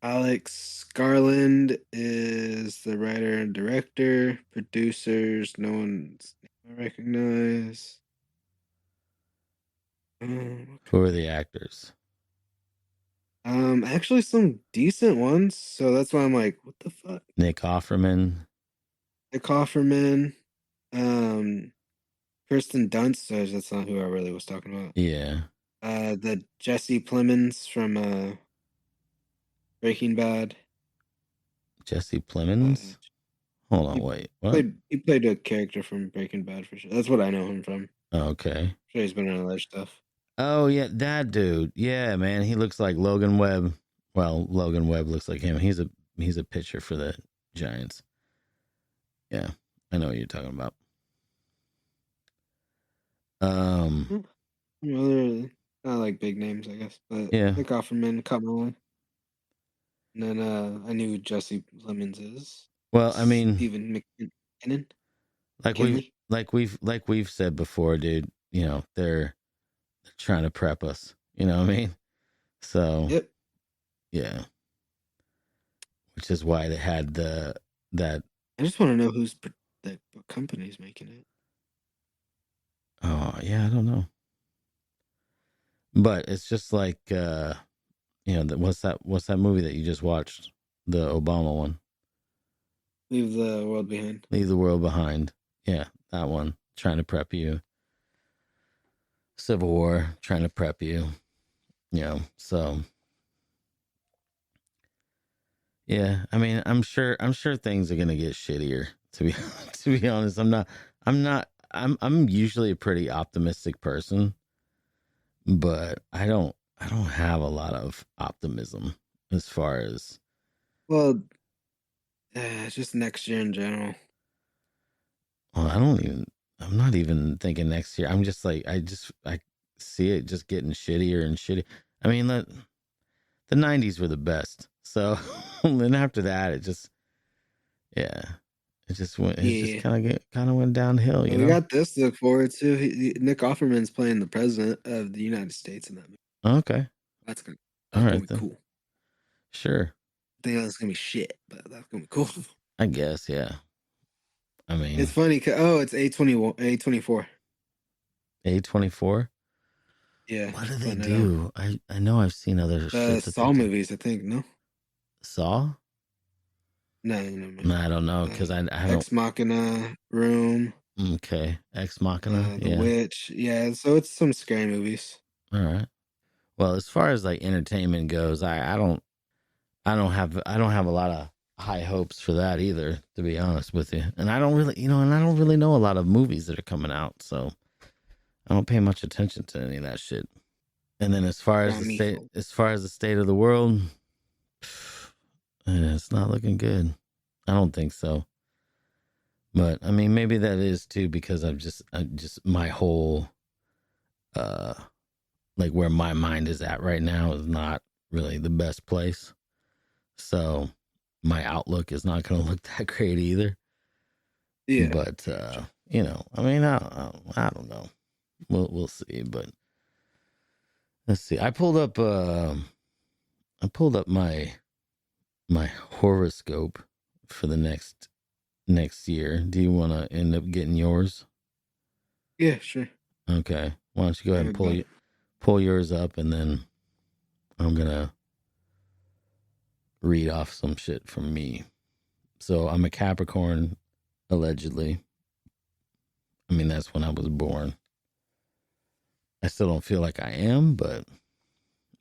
Alex Garland is the writer and director. Producers, no one's I recognize. Who are the actors? Actually some decent ones. So that's why I'm like, what the fuck? Nick Offerman. Nick Offerman. Kirsten Dunst. That's not who I really was talking about. Yeah. The Jesse Plemons from Breaking Bad. Jesse Plemons? Hold on, wait. What? He played a character from Breaking Bad for sure. That's what I know him from. Okay. I'm sure he's been in other stuff. Oh, yeah, that dude. Yeah, man, he looks like Logan Webb. Well, Logan Webb looks like him. He's a pitcher for the Giants. Yeah, I know what you're talking about. They're not like big names, I guess, but yeah. Nick Offerman caught my eye. And then I knew who Jesse Plemons is. Well, I mean, Stephen McKinnon. Like we've said before, dude. You know, they're trying to prep us. You know what I mean? So yep. Yeah. Which is why they had that. I just want to know what company's making it. Oh yeah, I don't know. But it's just like what's that movie that you just watched? The Obama one. Leave the World Behind. Leave the World Behind. Yeah, that one. Trying to prep you. Civil War, trying to prep you. You know, so yeah, I mean, I'm sure things are gonna get shittier, to be honest. I'm usually a pretty optimistic person, but I don't have a lot of optimism as far as, well, just next year in general. Well, I'm not even thinking next year. I'm just like, I see it just getting shittier and shittier. I mean, the 90s were the best. So then after that, it just went. It just kind of went downhill. You know? We got this to look forward to. Nick Offerman's playing the president of the United States in that movie. Okay, that's gonna be cool. Sure. I think that's gonna be shit, but that's gonna be cool. I guess, yeah. I mean, it's funny. It's A24. A24. Yeah. What do they do? I know I've seen other Saw movies. I think no. Saw? No. I don't know because I haven't. Ex Machina, Room. Okay, Ex Machina. The Witch. Yeah, so it's some scary movies. All right. Well, as far as like entertainment goes, I don't have a lot of high hopes for that either, to be honest with you. And I don't really know a lot of movies that are coming out, so I don't pay much attention to any of that shit. And then as far as the state of the world, it's not looking good. I don't think so. But I mean, maybe that is too because I just my whole like where my mind is at right now is not really the best place. So my outlook is not going to look that great either. Yeah. But you know, I mean, I don't know. We'll see, but let's see. I pulled up my horoscope for the next year. Do you want to end up getting yours? Yeah, sure. Okay. Why don't you go ahead and pull yours up, and then I'm gonna read off some shit from me. So I'm a Capricorn, allegedly. I mean, that's when I was born. I still don't feel like I am, but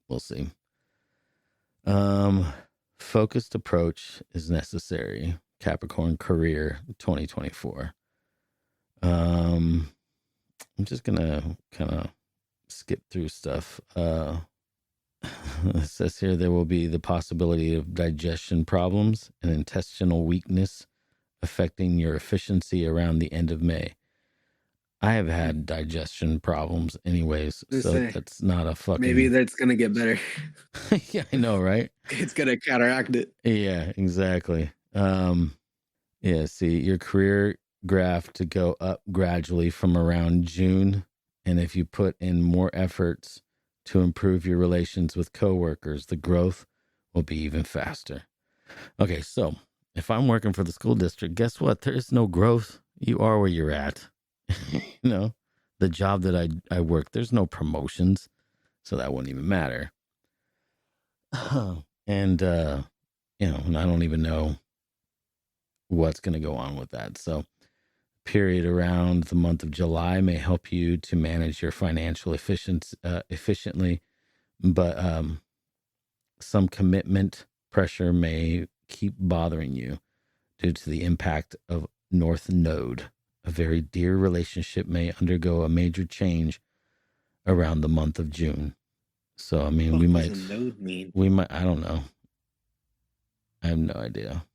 we'll see. Focused approach is necessary. Capricorn career 2024. I'm just gonna kind of skip through stuff. It says here there will be the possibility of digestion problems and intestinal weakness affecting your efficiency around the end of May. I have had digestion problems anyways, so that's not a fucking... Maybe that's going to get better. Yeah, I know, right? It's going to counteract it. Yeah, exactly. Yeah, see, your career graph to go up gradually from around June, and if you put in more efforts to improve your relations with coworkers, the growth will be even faster. Okay, so if I'm working for the school district, guess what? There is no growth. You are where you're at. You know, the job that I work, there's no promotions, so that wouldn't even matter. And, you know, and I don't even know what's going to go on with that. So, period around the month of July may help you to manage your financial efficiently, but some commitment pressure may keep bothering you due to the impact of North Node. A very dear relationship may undergo a major change around the month of June. So, I mean, what does a node mean? I don't know. I have no idea.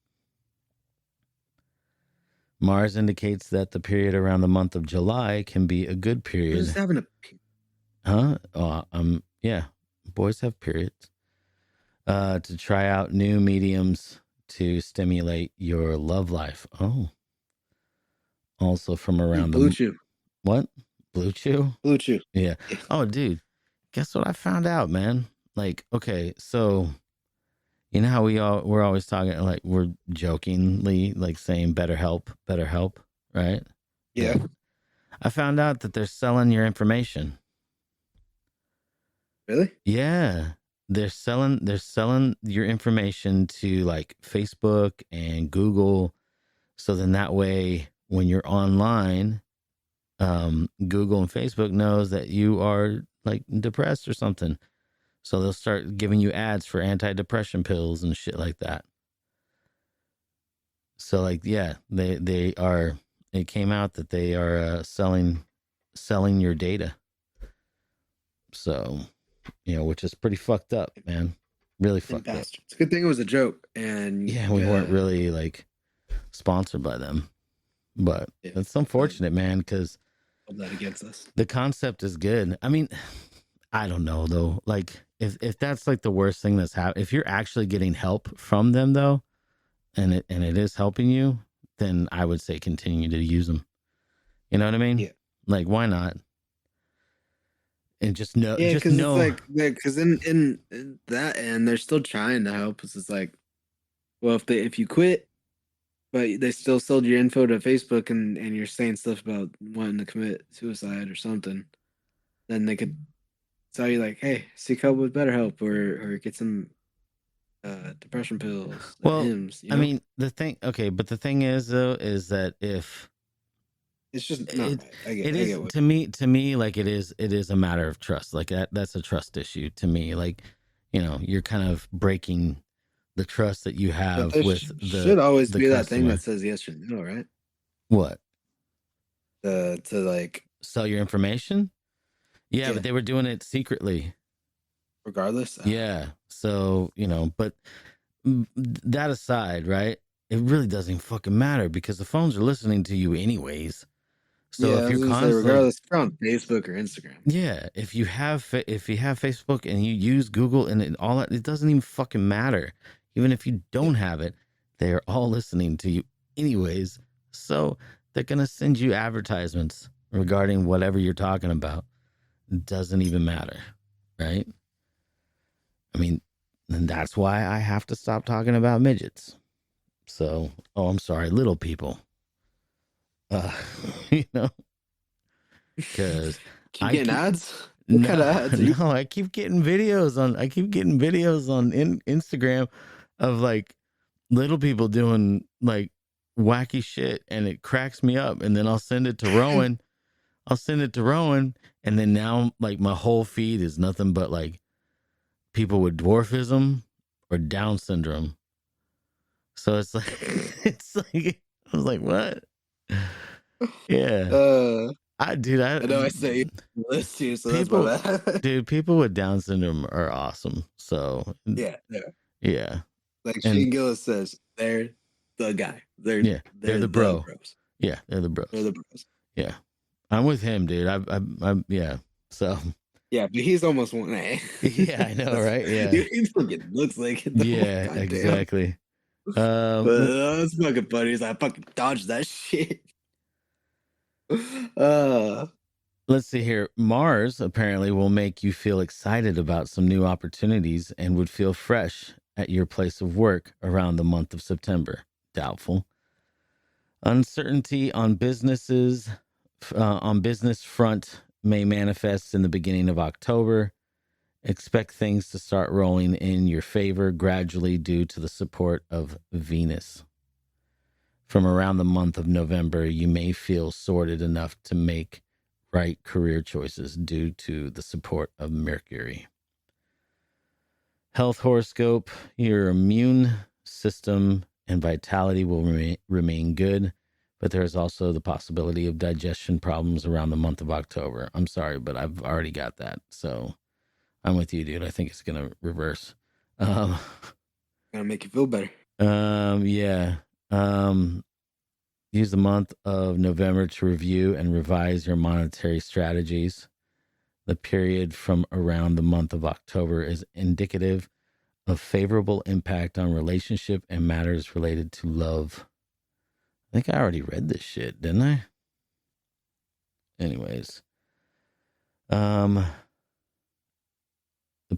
Mars indicates that the period around the month of July can be a good period. Who's having a... Huh? Yeah, boys have periods. To try out new mediums to stimulate your love life. Oh. Also from around Blue Chew. What? Blue Chew? Blue Chew. Yeah. Oh, dude. Guess what I found out, man? Like, okay, so you know how we're always talking, like, we're jokingly like saying better help, right? Yeah. I found out that they're selling your information. Really? Yeah. They're selling your information to like Facebook and Google. So then that way when you're online, Google and Facebook knows that you are like depressed or something. So they'll start giving you ads for antidepressant pills and shit like that. So like, yeah, it came out that they are selling your data. So, you know, which is pretty fucked up, man. Really fucked up. It's a good thing it was a joke. And yeah, we weren't really like sponsored by them. But it's unfortunate, man, because that against us. The concept is good. I mean, I don't know though. Like if that's like the worst thing that's happened, if you're actually getting help from them though, and it is helping you, then I would say continue to use them. You know what I mean? Yeah. Like why not? And just know. Yeah, because it's like because in that end they're still trying to help us. It's like, well, if you quit, but they still sold your info to Facebook and you're saying stuff about wanting to commit suicide or something, then they could tell you like, hey, seek help with BetterHelp or get some depression pills. Well, Hims, you know? I mean, the thing is though, is that if it's just not I get what... to me, like it is a matter of trust. Like that's a trust issue to me. Like, you know, you're kind of breaking the trust that you have with the should always the be customer. That thing that says yes or no, right? What? To like sell your information? Yeah, but they were doing it secretly. Regardless? Yeah. So, you know, but that aside, right? It really doesn't fucking matter because the phones are listening to you anyways. So if you're constantly, regardless, if you're on Facebook or Instagram. Yeah, if you have Facebook and you use Google and all that, it doesn't even fucking matter. Even if you don't have it, they are all listening to you anyways. So they're gonna send you advertisements regarding whatever you're talking about. It doesn't even matter, right? I mean, and that's why I have to stop talking about midgets. So, I'm sorry, little people. You know, because Keep getting ads. What no, kind of ads? Are you- no, I keep getting videos on Instagram of like little people doing like wacky shit, and it cracks me up. And then I'll send it to Rowan. And then now like my whole feed is nothing but like people with dwarfism or Down syndrome. So it's like I was like, what? Yeah. I know I say this too, so that's my bad. Dude, people with Down syndrome are awesome. So yeah. Like And- Shane Gillis says, they're the guy. They're the bro. bros. Yeah, they're the bros. They're the bros. Yeah, I'm with him, dude. I'm yeah. So Yeah, but he's almost 1A. yeah, I know, right? Yeah, He fucking looks like it. though. yeah, Goddamn. exactly. But that's fucking funny. He's like, I fucking dodged that shit. Let's see here. Mars apparently will make you feel excited about some new opportunities and would feel fresh at your place of work around the month of September. Doubtful. Uncertainty on business front may manifest in the beginning of October. Expect things to start rolling in your favor gradually due to the support of Venus. From around the month of November, you may feel sorted enough to make right career choices due to the support of Mercury. Health horoscope, your immune system and vitality will remain good, but there is also the possibility of digestion problems around the month of October. I'm sorry, but I've already got that. So I'm with you, dude. I think it's going to reverse. Gonna make you feel better. Yeah. Use the month of November to review and revise your monetary strategies. The period from around the month of October is indicative of favorable impact on relationship and matters related to love. I think I already read this shit, didn't I? Anyways. The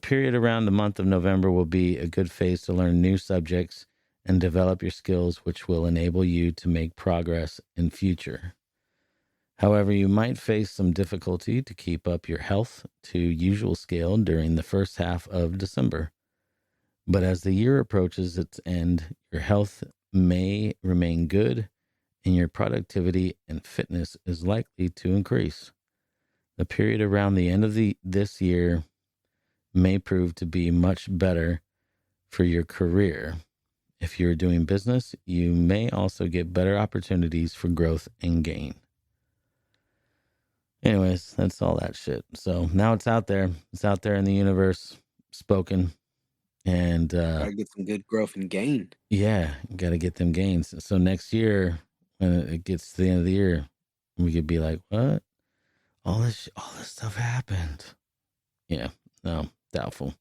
period around the month of November will be a good phase to learn new subjects and develop your skills, which will enable you to make progress in future. However, you might face some difficulty to keep up your health to usual scale during the first half of December. But as the year approaches its end, your health may remain good and your productivity and fitness is likely to increase. The period around the end of this year may prove to be much better for your career. If you're doing business, you may also get better opportunities for growth and gain. Anyways, that's all that shit. So now it's out there. It's out there in the universe, spoken. And Gotta get some good growth and gain. yeah, got to get them gains. So next year, when it gets to the end of the year, we could be like, what? All this stuff happened. Yeah, no, doubtful.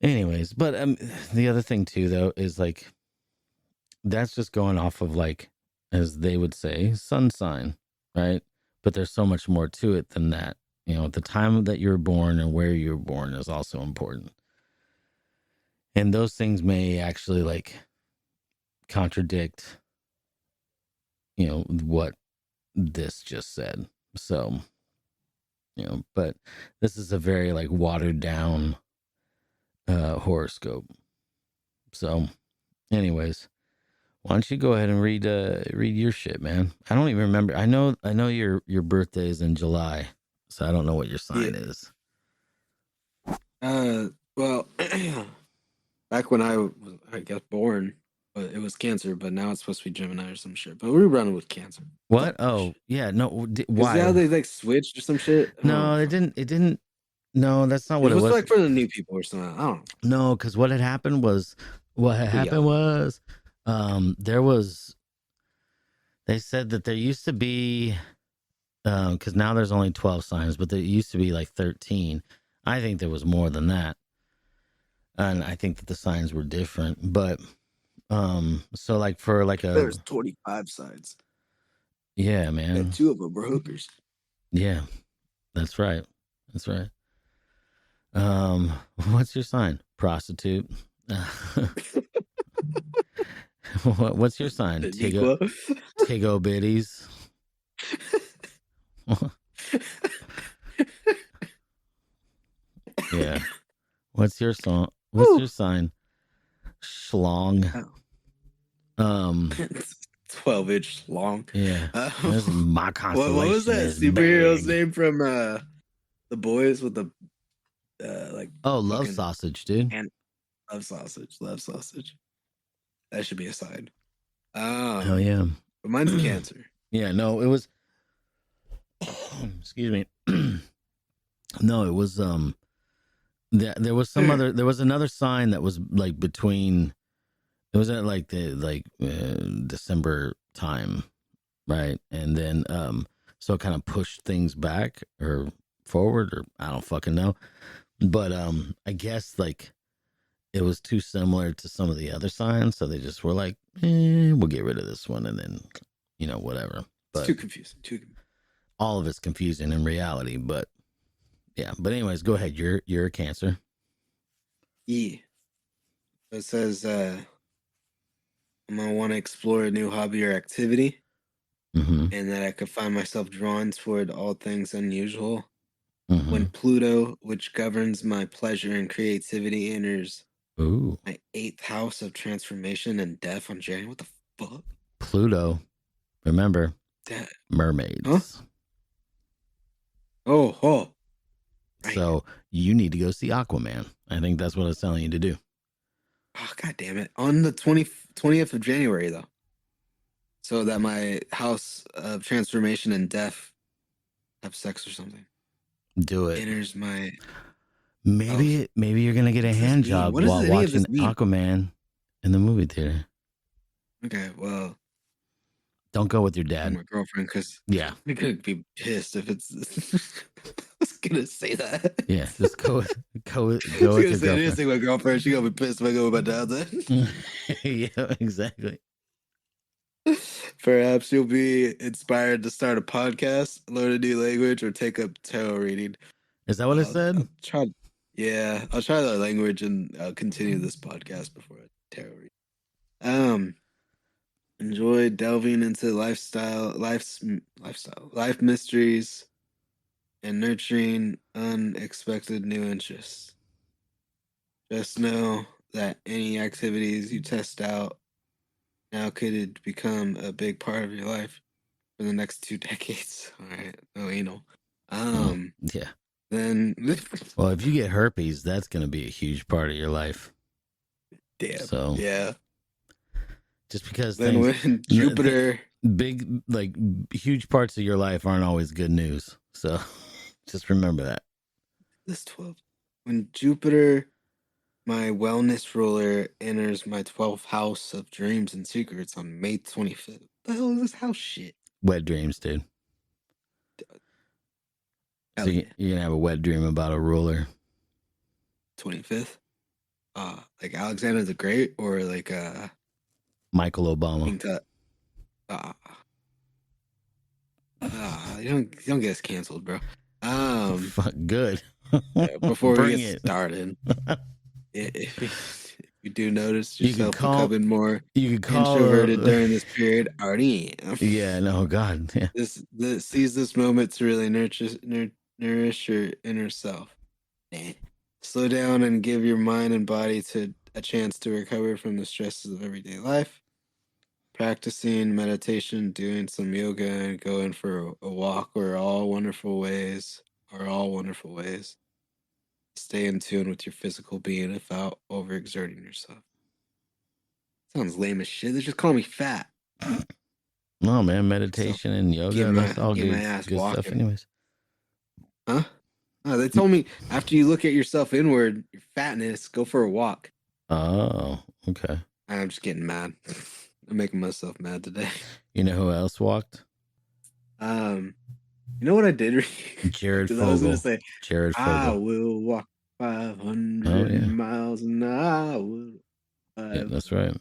Anyways, but the other thing too, though, is like, that's just going off of like, as they would say, sun sign, right? But there's so much more to it than that. You know, the time that you're born and where you're born is also important. And those things may actually like contradict, you know, what this just said. So, you know, but this is a very like watered down horoscope. So anyways, why don't you go ahead and read your shit, man? I don't even remember. I know your birthday is in July, so I don't know what your sign is. Well, back when I was, I guess, born, but it was Cancer, but now it's supposed to be Gemini or some shit. But we're running with Cancer. What? Oh, yeah. No. Why? Is that how they like switched or some shit? No, it didn't. It didn't. No, that's not what it was. Like for the new people or something. I don't know. No, because what had happened was, there was. They said that there used to be, because now there's only 12 signs, but there used to be like 13. I think there was more than that. And I think that the signs were different, but so like for like there's 25 signs. Yeah, man. And 2 of them were hookers. Yeah, that's right. That's right. What's your sign? Prostitute. What's your sign? Tigo Biddies. Yeah. What's your song? What's your sign? Schlong. 12-inch long. Yeah. This is my constellation. What was that superhero's name from The Boys with the like? Oh, Love Sausage, dude. And Love Sausage. That should be a sign. Hell yeah. But mine's Cancer. Yeah, no, it was. Excuse me. No, it was there was some other. There was another sign that was like between. It was at like the December time, right? And then so it kind of pushed things back or forward, or I don't fucking know. But I guess like it was too similar to some of the other signs, so they just were like, we'll get rid of this one, and then whatever. But it's too confusing. All of it's confusing in reality, but yeah. But anyways, go ahead. You're a Cancer. Yeah. It says I'm gonna want to explore a new hobby or activity, and that I could find myself drawn toward all things unusual. When Pluto, which governs my pleasure and creativity, enters my 8th house of transformation and death on January. What the fuck? Pluto. Remember, mermaids. Huh? Oh. Right. So you need to go see Aquaman. I think that's what I was telling you to do. Oh, God damn it. On the 20th of January, though. So that my house of transformation and death have sex or something. Do it. Enters my... Maybe you're going to get a hand job while watching Aquaman in the movie theater. Okay, well... Don't go with your dad. My girlfriend, because yeah, I'm gonna be pissed if it's. I was gonna say that. Yeah, just go with your girlfriend. Just my girlfriend. She gonna be pissed if I go with my dad then. Yeah, exactly. Perhaps you'll be inspired to start a podcast, learn a new language, or take up tarot reading. Is that what it said? I'll try the language and I'll continue this podcast before I tarot read. Enjoy delving into life mysteries, and nurturing unexpected new interests. Just know that any activities you test out now could become a big part of your life for the next 2 decades. All right, no anal. Yeah. Then, well, if you get herpes, that's going to be a huge part of your life. Damn. So yeah. Just because then when Jupiter, big like huge parts of your life aren't always good news. So just remember that. This 12. When Jupiter, my wellness ruler, enters my 12th house of dreams and secrets on May 25th. What the hell is this house shit? Wet dreams, dude. So you're gonna have a wet dream about a ruler. 25th? Like Alexander the Great or like Michael Obama. You don't get us canceled, bro. Fuck good. Before we get started, if you do notice yourself becoming more introverted during this period, already am. Yeah, no, God. Yeah. Seize this moment to really nourish your inner self. Slow down and give your mind and body a chance to recover from the stresses of everyday life. Practicing meditation, doing some yoga, and going for a walk are all wonderful ways. Stay in tune with your physical being without overexerting yourself. Sounds lame as shit. They just call me fat. No, man, meditation and yoga, that's all good stuff anyways. Huh? Oh, they told me after you look at yourself inward, your fatness, go for a walk. Oh, okay. I'm just getting mad. I'm making myself mad today. You know who else walked? You know what I did read? Jared Fogle. I was going to say, Jared Fogle. I will walk 500 miles an hour. Yeah, that's right.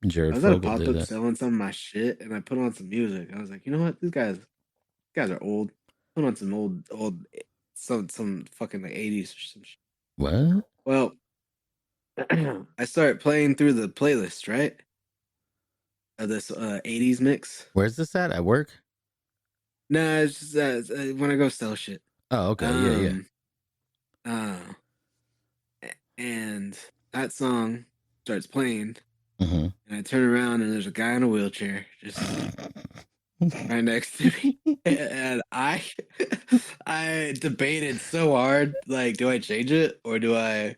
Jared I was at a Fogle did pop-up that. selling some of my shit, and I put on some music. I was like, you know what? These guys are old. Put on some old, some fucking like 80s or some shit. What? Well, I started playing through the playlist, right? Of this 80s mix. Where's this at work? No, it's just when I go sell shit. Oh, okay. Yeah. And that song starts playing, Mm-hmm. and I turn around, and there's a guy in a wheelchair just right next to me, and I debated so hard, like, do I change it or do I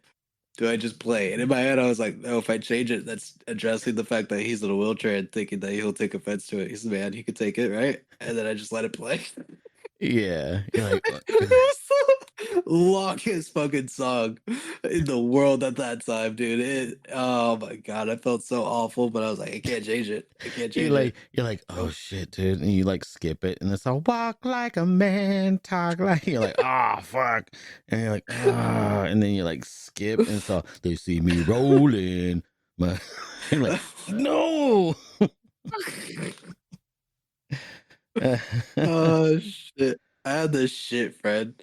just play? And in my head, I was like, no, if I change it, that's addressing the fact that he's in a wheelchair and thinking that he'll take offense to it. He's a man, he could take it, right? And then I just let it play. Yeah. You're like, It was the longest fucking song in the world at that time, dude. Oh my god, I felt so awful, but I was like, I can't change it. I can't change it. you're like, oh shit, dude, and you like skip it, and it's all walk like a man, talk like. You're like, oh fuck, and you're like, ah, and then you like skip, and it's all they see me rolling, but you're like, no. Oh shit! I had this shit, friend.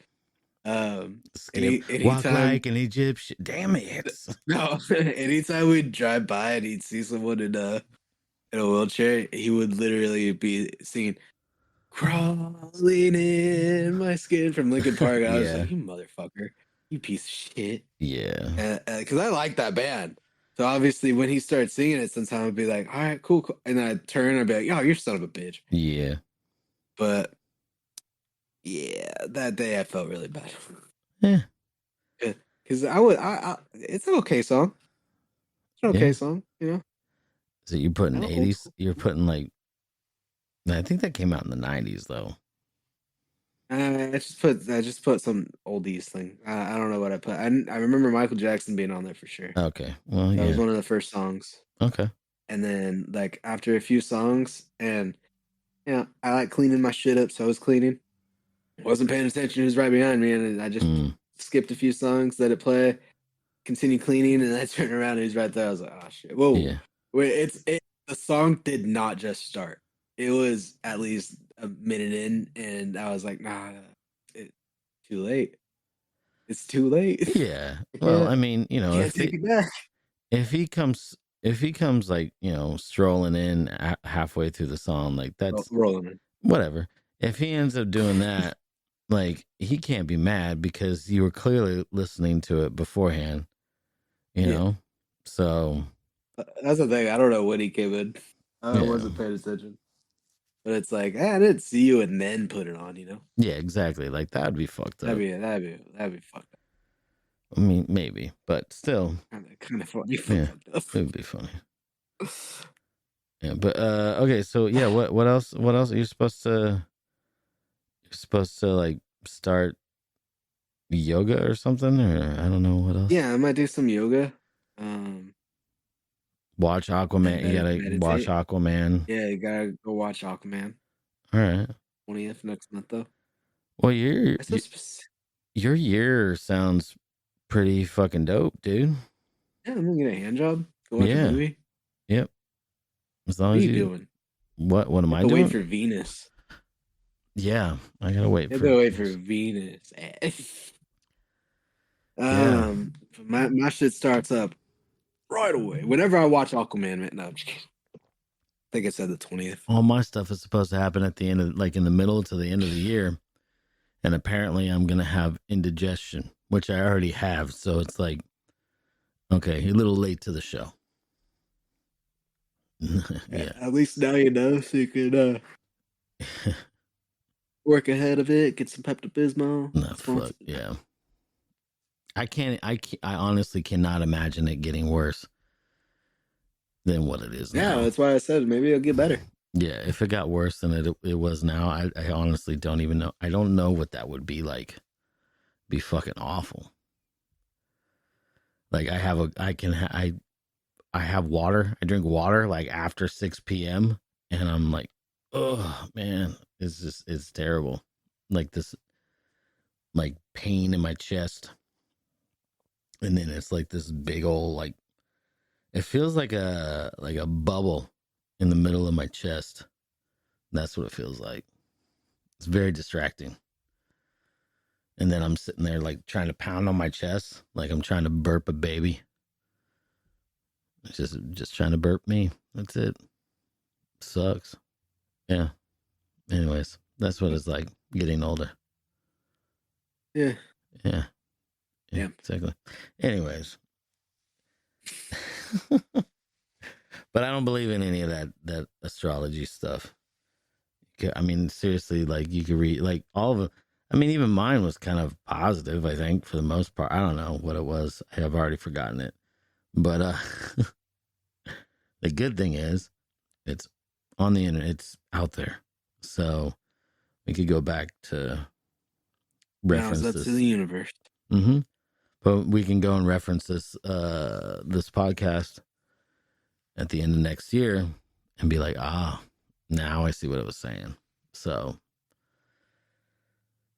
Skip, walk anytime, like an Egyptian. Damn it! no, anytime we'd drive by and he'd see someone in a wheelchair, he would literally be singing "Crawling in My Skin" from Linkin Park. I was Yeah. like, you motherfucker, you piece of shit. Yeah. Because I like that band. So obviously, when he started singing it, sometimes I'd be like, all right, cool, cool. And then I'd turn and I'd be like, yo, you're son of a bitch. Yeah. But yeah, that day I felt really bad. Yeah. Because it's an okay song. It's an okay Yeah. song, you know. So you're putting Oh, 80s. You're putting like. I think that came out in the 90s though. I just put some oldies thing. I don't know what I put. I remember Michael Jackson being on there for sure. Okay. Well, That was yeah. one of the first songs. Okay. And then like after a few songs, and yeah, I like cleaning my shit up, so I was cleaning. Wasn't paying attention who's right behind me, and I just skipped a few songs, let it play, continue cleaning, and I turned around and he's right there. I was like, oh shit. Whoa. Yeah. Wait, the song did not just start. It was at least a minute in, and I was like, nah, it's too late. It's too late. Yeah. Well, I mean, you know, Can't take it back. if he comes like, you know, strolling in halfway through the song, like that's Rolling in. whatever. If he ends up doing that, like he can't be mad because you were clearly listening to it beforehand, you know? So that's the thing. I don't know when he came in. I wasn't paying attention. But it's like, I didn't see you and then put it on, you know? yeah, exactly. Like that'd be fucked up. That'd be fucked up. I mean, maybe, but still, kind of funny. Yeah, it'd be funny. Yeah, but okay, so yeah, what else? What else are you supposed to? You're supposed to like start yoga or something, or I don't know what else. Yeah, I might do some yoga. Watch Aquaman. You gotta meditate. watch Aquaman. Yeah, you gotta go watch Aquaman. All right. 20th next month though. Well, your year sounds pretty fucking dope, dude. Yeah, I'm gonna get a hand job. Go watch a movie. Yep. As long What as are you doing? What am I doing? doing? Wait for Venus. Yeah, I gotta wait. You have to wait for Venus. My shit starts up right away. Whenever I watch Aquaman, man. No, I'm just kidding. I think I said the 20th. All my stuff is supposed to happen at the end of, like in the middle to the end of the year, and apparently I'm gonna have indigestion, which I already have. So it's like, okay, a little late to the show. Yeah. At least now you know, so you can work ahead of it, get some Pepto-Bismol. No, fuck, yeah. I honestly cannot imagine it getting worse than what it is now. Yeah, that's why I said maybe it'll get better. Yeah, if it got worse than it was now, I honestly don't even know. I don't know what that would be like. Be fucking awful. Like I have water. I drink water like after 6 p.m. and I'm like, oh man, it's terrible. Like this, like pain in my chest. And then it's like this big old, like, It feels like a bubble in the middle of my chest. That's what it feels like. It's very distracting. And then I'm sitting there like trying to pound on my chest, like I'm trying to burp a baby. It's just trying to burp me. That's it. Sucks. Yeah. Anyways, that's what it's like getting older. Yeah. Yeah. Yeah. Exactly. Anyways. But I don't believe in any of that astrology stuff. I mean, seriously, like you could read like all of it. I mean, even mine was kind of positive, I think, for the most part. I don't know what it was. I have already forgotten it. But the good thing is it's on the internet. It's out there. So we could go back to reference Now it's up this. to the universe. Mm-hmm. But we can go and reference this this podcast at the end of next year and be like, now I see what it was saying. So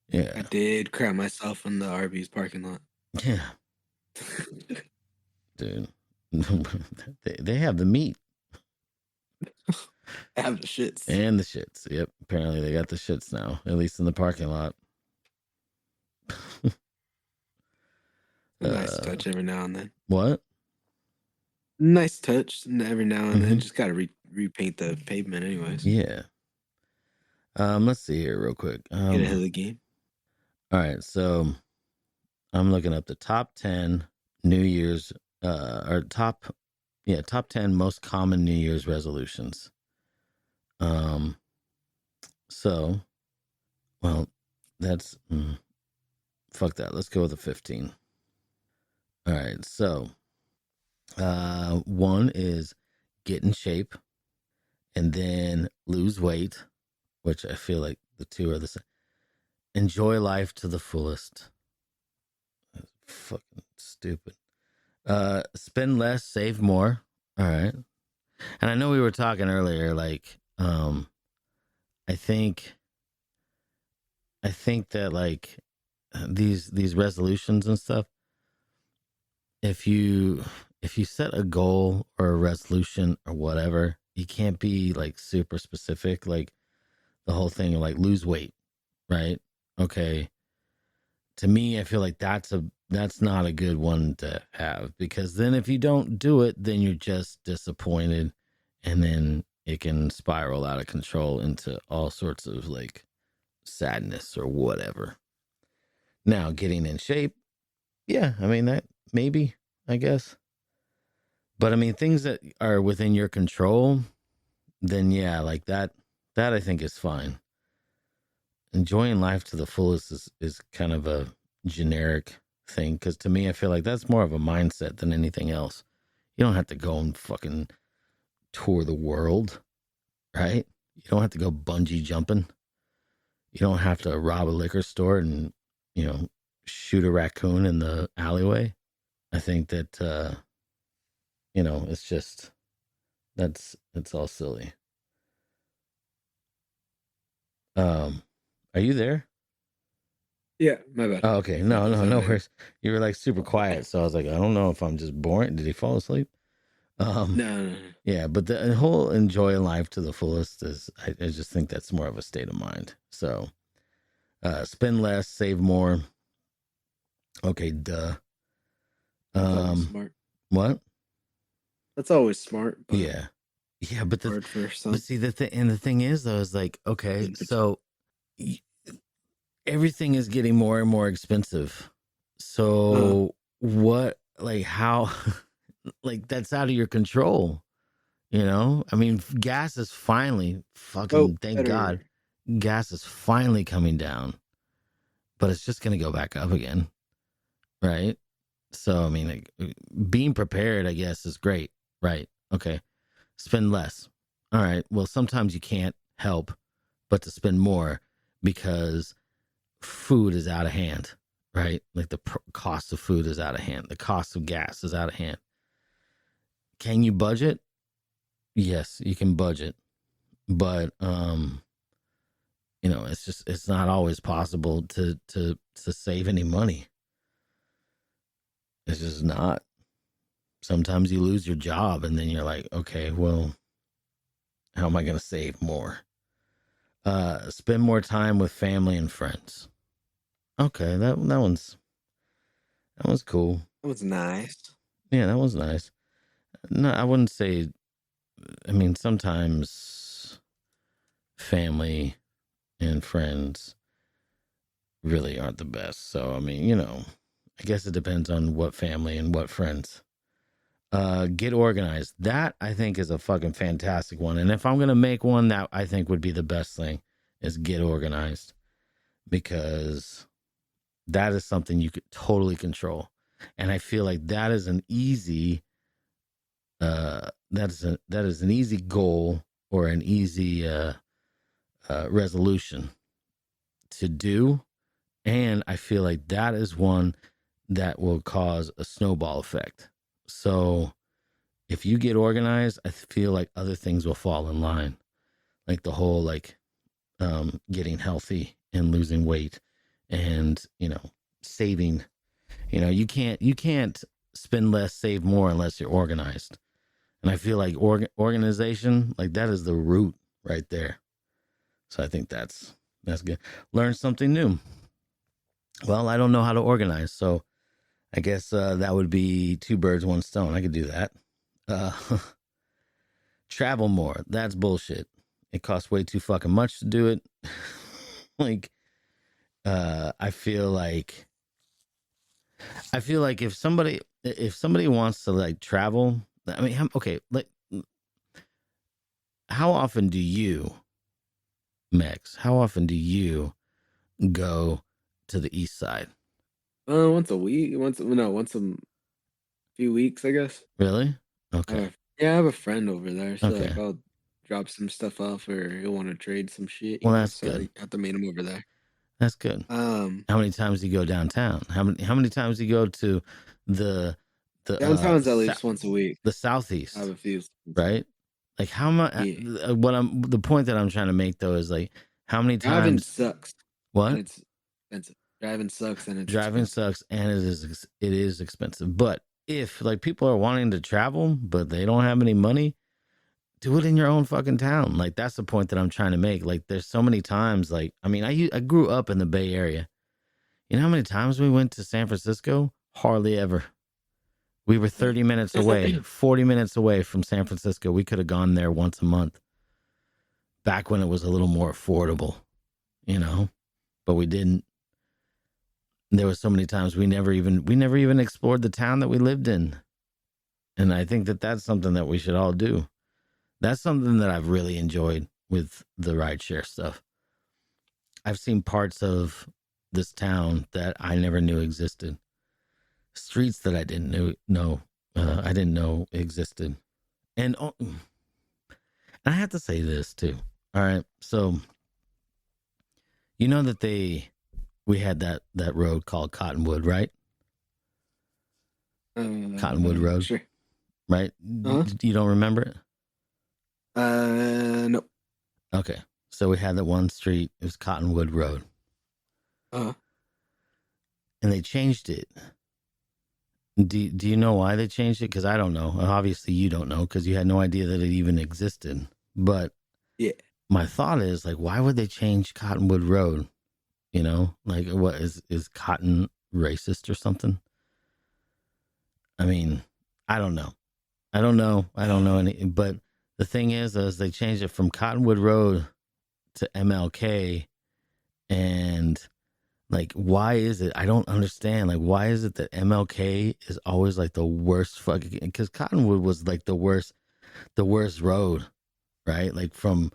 yeah. I did crap myself in the Arby's parking lot. Yeah. Dude. they have the meat. I have the shits. And the shits. Yep. Apparently they got the shits now, at least in the parking lot. A nice touch every now and then. What? Nice touch every now and then. Mhm. Just got to repaint the pavement anyways. Yeah. Let's see here real quick. Get ahead of the game. All right. So I'm looking up the top 10 New Year's, or top 10 most common New Year's resolutions. So, well, that's, fuck that. Let's go with the 15. All right. So, one is get in shape and then lose weight, which I feel like the two are the same. Enjoy life to the fullest. That's fucking stupid. Spend less, save more. All right. And I know we were talking earlier, like, I think that like these resolutions and stuff, if you set a goal or a resolution or whatever, you can't be like super specific, like the whole thing of like lose weight, right? Okay. To me, I feel like that's not a good one to have, because then if you don't do it, then you're just disappointed, and then it can spiral out of control into all sorts of like sadness or whatever. Now, getting in shape, yeah, I mean that maybe, I guess. But I mean, things that are within your control, then yeah, like that I think is fine. Enjoying life to the fullest is kind of a generic thing, because to me, I feel like that's more of a mindset than anything else. You don't have to go and fucking tour the world, right? You don't have to go bungee jumping. You don't have to rob a liquor store and, shoot a raccoon in the alleyway. I think that, it's just, it's all silly. Are you there? Yeah, my bad. Oh, okay. No worries. You were like super quiet, so I was like, I don't know if I'm just boring. Did he fall asleep? No. Yeah, but the whole enjoy life to the fullest is, I just think that's more of a state of mind. So, spend less, save more. Okay, duh. Smart. What? That's always smart. But Yeah, but hard for some. but see the thing is though, is like, okay, so everything is getting more and more expensive. So what, like how, like that's out of your control. I mean, gas is finally thank God, gas is finally coming down, but it's just going to go back up again. Right. So, I mean, like, being prepared, I guess, is great. Right. Okay. Spend less. All right. Well, sometimes you can't help but to spend more because food is out of hand. Right. Like the cost of food is out of hand. The cost of gas is out of hand. Can you budget? Yes, you can budget. But, it's not always possible to save any money. It's just not. sometimes you lose your job and then you're like, okay, well, how am I going to save more? Spend more time with family and friends. Okay, that one's cool. That was nice. Yeah, that was nice. No, I wouldn't say. I mean, sometimes family and friends really aren't the best. So, I mean, I guess it depends on what family and what friends. Get organized. That I think is a fucking fantastic one. And if I'm gonna make one, that I think would be the best thing is get organized, because that is something you could totally control. And I feel like that is an easy that is an easy goal or an easy resolution to do. And I feel like that is one that will cause a snowball effect. So if you get organized, I feel like other things will fall in line. Like the whole getting healthy and losing weight and, saving. You can't spend less, save more unless you're organized. And I feel like organization, like that is the root right there. So I think that's good. Learn something new. Well, I don't know how to organize, so I guess that would be 2 birds, 1 stone. I could do that. Travel more. That's bullshit. It costs way too fucking much to do it. I feel like if somebody wants to travel, I mean, okay, how often do you, Max? How often do you go to the east side? Once a week. Once a few weeks, I guess. Really? Okay. I have a friend over there, so Okay. I'll drop some stuff off, or he'll want to trade some shit. Well, that's good. I have to meet him over there. That's good. How many times do you go downtown? How many times do you go to the downtown's at least once a week. The southeast? I have a few. Right? Like how much? Yeah. The point that I'm trying to make though is how many times? Driving sucks. What? It's expensive. Driving sucks, and it's driving expensive. sucks, and it is expensive. But if people are wanting to travel but they don't have any money, do it in your own fucking town. That's the point that I'm trying to make. There's so many times. I mean, I grew up in the Bay Area. You know how many times we went to San Francisco? Hardly ever. We were 30 minutes away, 40 minutes away from San Francisco. We could have gone there once a month. Back when it was a little more affordable, but we didn't. There were so many times we never even explored the town that we lived in. And I think that that's something that we should all do. That's something that I've really enjoyed with the rideshare stuff. I've seen parts of this town that I never knew existed. Streets that I didn't know existed. And I have to say this too. All right. So, that we had that road called Cottonwood, right? Cottonwood Road. Sure. Right? You don't remember it? No. Okay. So we had that one street. It was Cottonwood Road. And they changed it. Do you know why they changed it? Because I don't know. Obviously, you don't know because you had no idea that it even existed. But yeah, my thought is why would they change Cottonwood Road? What is cotton racist or something? I mean, I don't know. I don't know any. But the thing is they changed it from Cottonwood Road to MLK, and why is it? I don't understand. Why is it that MLK is always the worst fucking? Because Cottonwood was the worst road, right? From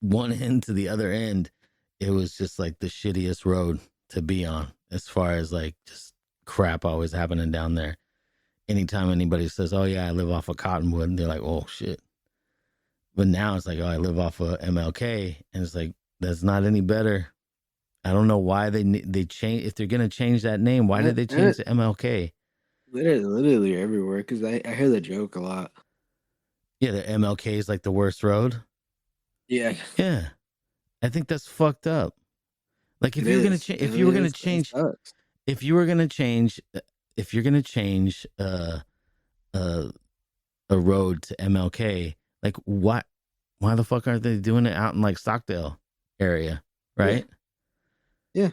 one end to the other end, it was just the shittiest road to be on, as far as just crap always happening down there. Anytime anybody says, "Oh yeah, I live off of Cottonwood," they're like, "Oh shit." But now it's "Oh, I live off of MLK," and it's that's not any better. I don't know why they change. If they're gonna change that name, why did they change to MLK? Literally everywhere, because I hear the joke a lot. Yeah, the MLK is the worst road. Yeah. Yeah, I think that's fucked up. If you're gonna change, if you're gonna change a road to MLK. Like, why the fuck aren't they doing it out in like Stockdale area, right? Yeah.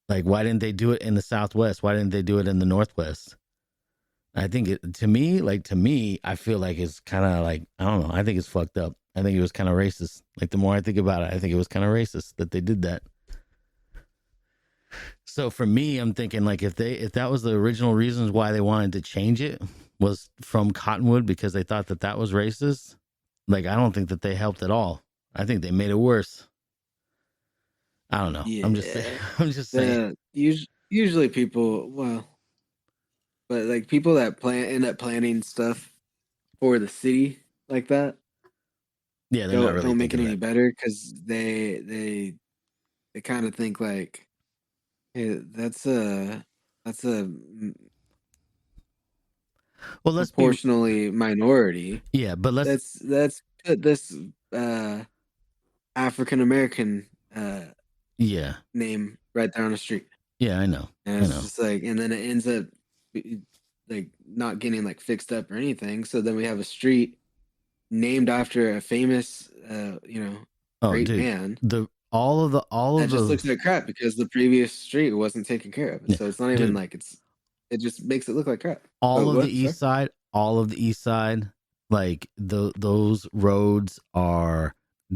Like, why didn't they do it in the Southwest? Why didn't they do it in the Northwest? I think to me, I feel like it's kind of like, I don't know. I think it's fucked up. I think it was kind of racist. Like, the more I think about it, I think it was kind of racist that they did that. So for me, I'm thinking like if that was the original reasons why they wanted to change it was from Cottonwood because they thought that was racist. Like, I don't think that they helped at all. I think they made it worse. I don't know. Yeah. I'm just saying. Usually people, but like people that end up planning stuff for the city like that. Yeah, they're not really don't make it thinking any that. better because they kind of think like, hey, that's a Well, let's be proportionally minority. yeah, but let's put this African American yeah, name right there on the street, yeah, I know, and it's just like, and then it ends up like not getting like fixed up or anything. So then we have a street named after a famous, great man. All of That just looks like crap because the previous street wasn't taken care of. Yeah, So it's not even dude. like it just makes it look like crap. all of what? the east side, like those roads are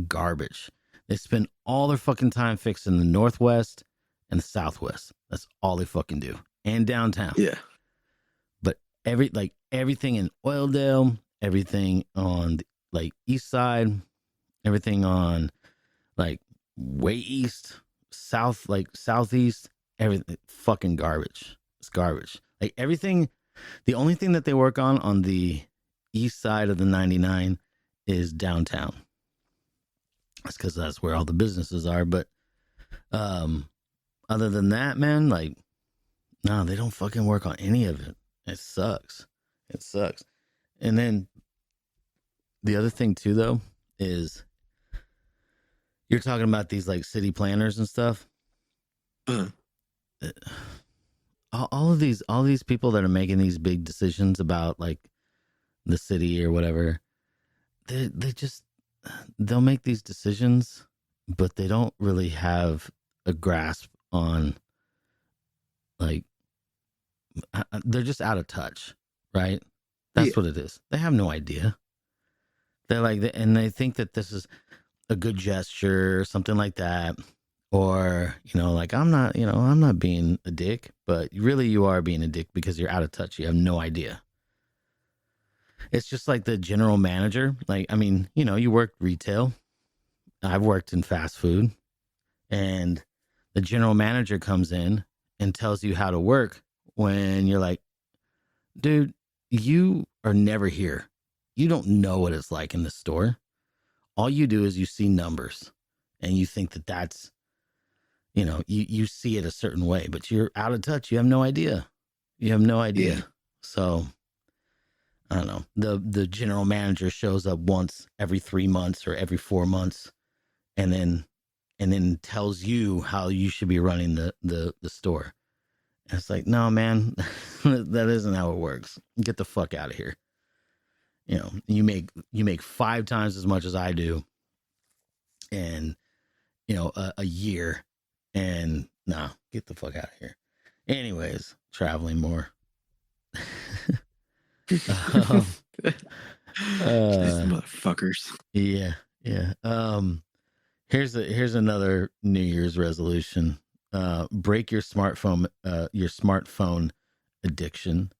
garbage. They spend all their fucking time fixing the Northwest and the Southwest. That's all they fucking do. And downtown. Yeah. But everything in Oildale, everything on the, like east side, everything on like way east, south, like southeast, everything fucking garbage. It's garbage. Like everything, the only thing that they work on the east side of the 99 is downtown. That's because that's where all the businesses are. But other than that, man, like, no, they don't fucking work on any of it. It sucks. It sucks. And then the other thing too, though, is you're talking about these like city planners and stuff. All of these people that are making these big decisions about like the city or whatever, they'll make these decisions, but they don't really have a grasp on, like, they're just out of touch, right? That's what it is. They have no idea. They're like, and they think that this is a good gesture or something like that. Or, like, I'm not being a dick, but really you are being a dick because you're out of touch. You have no idea. It's just like the general manager. Like, I mean, you worked retail. I've worked in fast food. And the general manager comes in and tells you how to work when you're like, dude, you are never here. You don't know what it's like in the store. All you do is you see numbers and you think that that's, you see it a certain way, but you're out of touch. You have no idea. Yeah. So I don't know. The general manager shows up once every 3 months or every 4 months and then tells you how you should be running the store. And it's like, no, man, that isn't how it works. Get the fuck out of here. You make 5 times as much as I do, and a year, and nah, get the fuck out of here. Anyways, traveling more. These motherfuckers. Yeah. Here's another New Year's resolution. Break your smartphone addiction.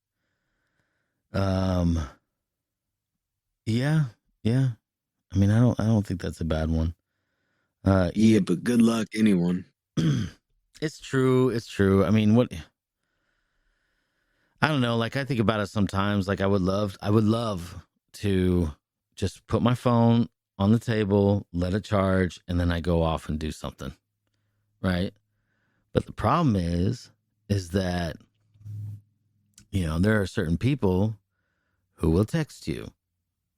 Yeah. I mean, I don't think that's a bad one. Yeah, but good luck, anyone. It's true. I mean, I don't know. Like, I think about it sometimes. Like, I would love to just put my phone on the table, let it charge, and then I go off and do something. Right. But the problem is that, there are certain people who will text you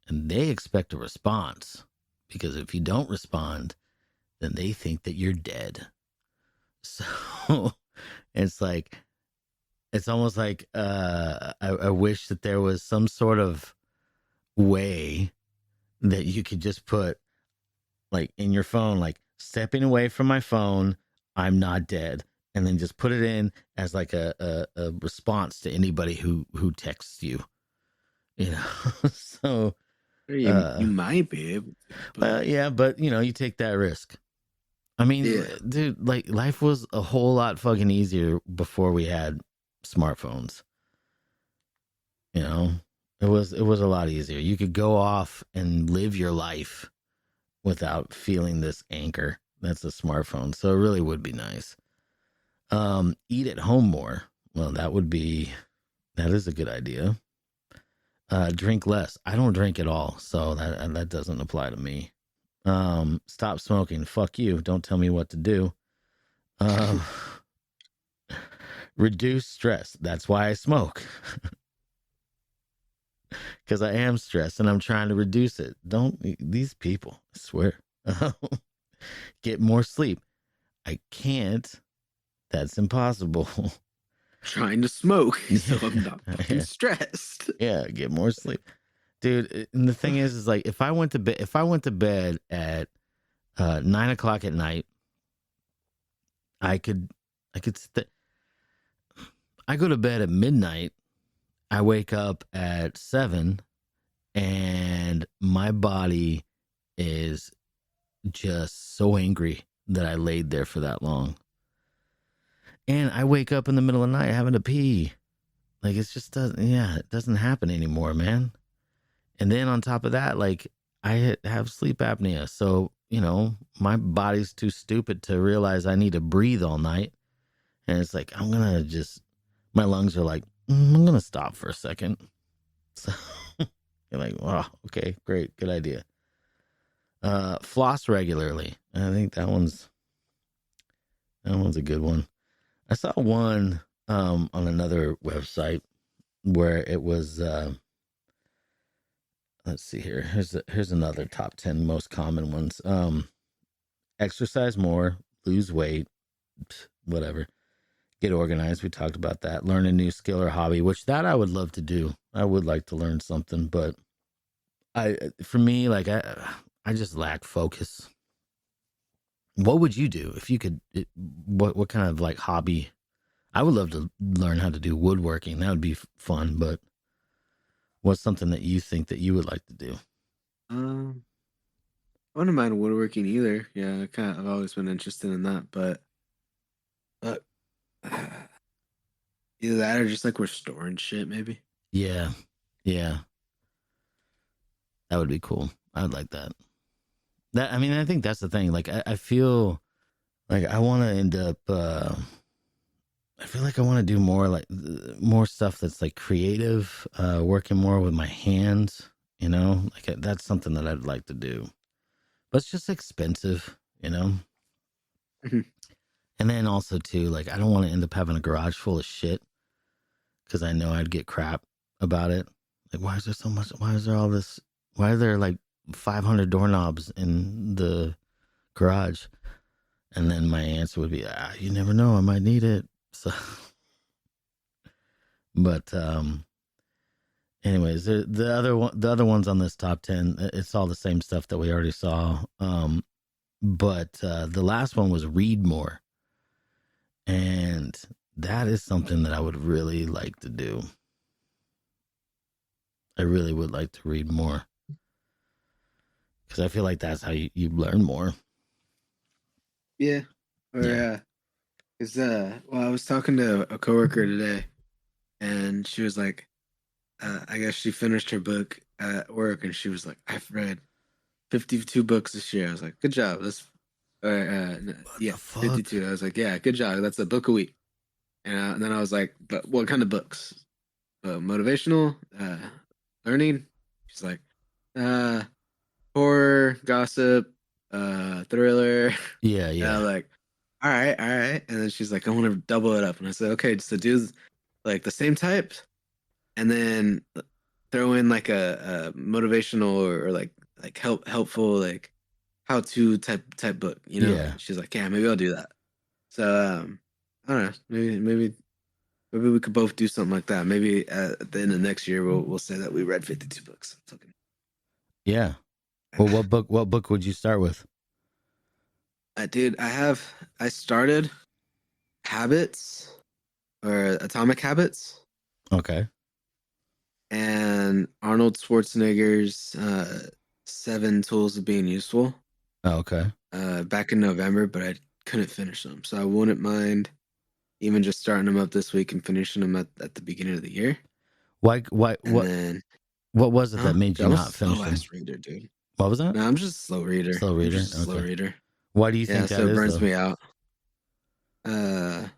and they expect a response, because if you don't respond, then they think that you're dead. So it's like, it's almost like I wish that there was some sort of way that you could just put like in your phone, like stepping away from my phone, I'm not dead, and then just put it in as like a response to anybody who texts you, you know. So You might be able to, but yeah, but you know, you take that risk. I mean, Yeah. dude, like life was a whole lot fucking easier before we had smartphones. You know, it was a lot easier. You could go off and live your life without feeling this anchor. That's a smartphone. So it really would be nice. Eat at home more. Well, that is a good idea. Drink less. I don't drink at all, so that doesn't apply to me. Stop smoking. Fuck you. Don't tell me what to do. Reduce stress. That's why I smoke. Because I am stressed and I'm trying to reduce it. These people, I swear. Get more sleep. I can't. That's impossible. trying to smoke, so I'm not fucking stressed. Yeah, get more sleep. Dude, and the thing is like if I went to bed at 9 o'clock at night, I could I go to bed at midnight. I wake up at 7 and my body is just so angry that I laid there for that long. And I wake up in the middle of the night having to pee. Like it doesn't happen anymore, man. And then on top of that, like I have sleep apnea. So, you know, my body's too stupid to realize I need to breathe all night. And it's like, my lungs are like, I'm going to stop for a second. So you're like, wow, okay, great. Good idea. Floss regularly. I think that one's a good one. I saw one on another website where it was let's see here. Here's another top 10 most common ones. Exercise more, lose weight, whatever. Get organized. We talked about that. Learn a new skill or hobby, which that I would love to do. I would like to learn something, but for me, like I just lack focus. What would you do if you could? What kind of like hobby? I would love to learn how to do woodworking. That would be fun. But what's something that you think that you would like to do? I wouldn't mind woodworking either. Yeah, I've always been interested in that, but either that or just like restoring shit, maybe. Yeah, that would be cool. I would like that. I mean, I think that's the thing. Like, I feel like I want to end up. I feel like I want to do more stuff that's like creative, working more with my hands. You know, like that's something that I'd like to do, but it's just expensive. You know. Mhm. And then also too, like I don't want to end up having a garage full of shit because I know I'd get crap about it. Like, why is there so much? Why is there all this? Why are there like 500 doorknobs in the garage? And then my answer would be, you never know, I might need it. So, but anyways, the other ones on this top 10, it's all the same stuff that we already saw. But the last one was read more, and that is something that I would really like to do. I really would like to read more because I feel like that's how you learn more. Yeah. Or Yeah. well, I was talking to a coworker today, and she was like, I guess she finished her book at work, and she was like, I've read 52 books this year. I was like, good job. That's yeah, 52. I was like, yeah, good job. That's a book a week. And then I was like, but what kind of books? Motivational, learning. She's like, horror, gossip, thriller. Yeah. And I'm like, all right. And then she's like, I want to double it up. And I said, okay, so do like the same type, and then throw in like a motivational or like helpful like how to type book. You know? Yeah. She's like, yeah, maybe I'll do that. So I don't know, maybe Maybe we could both do something like that. Maybe at the end of next year, we'll say that we read 52 books. Yeah. Well, what book would you start with? Dude, I started Habits or Atomic Habits Okay. and Arnold Schwarzenegger's 7 Tools of Being Useful Oh, okay. back in November, but I couldn't finish them. So I wouldn't mind even just starting them up this week and finishing them at the beginning of the year. Why? And then, What was it that made you I'm a not finish them? slow-ass reader, dude. What was that? No, I'm just a slow reader. Slow reader? I'm just a slow Okay. reader. Why do you Yeah, think that so it is, burns though? me out. I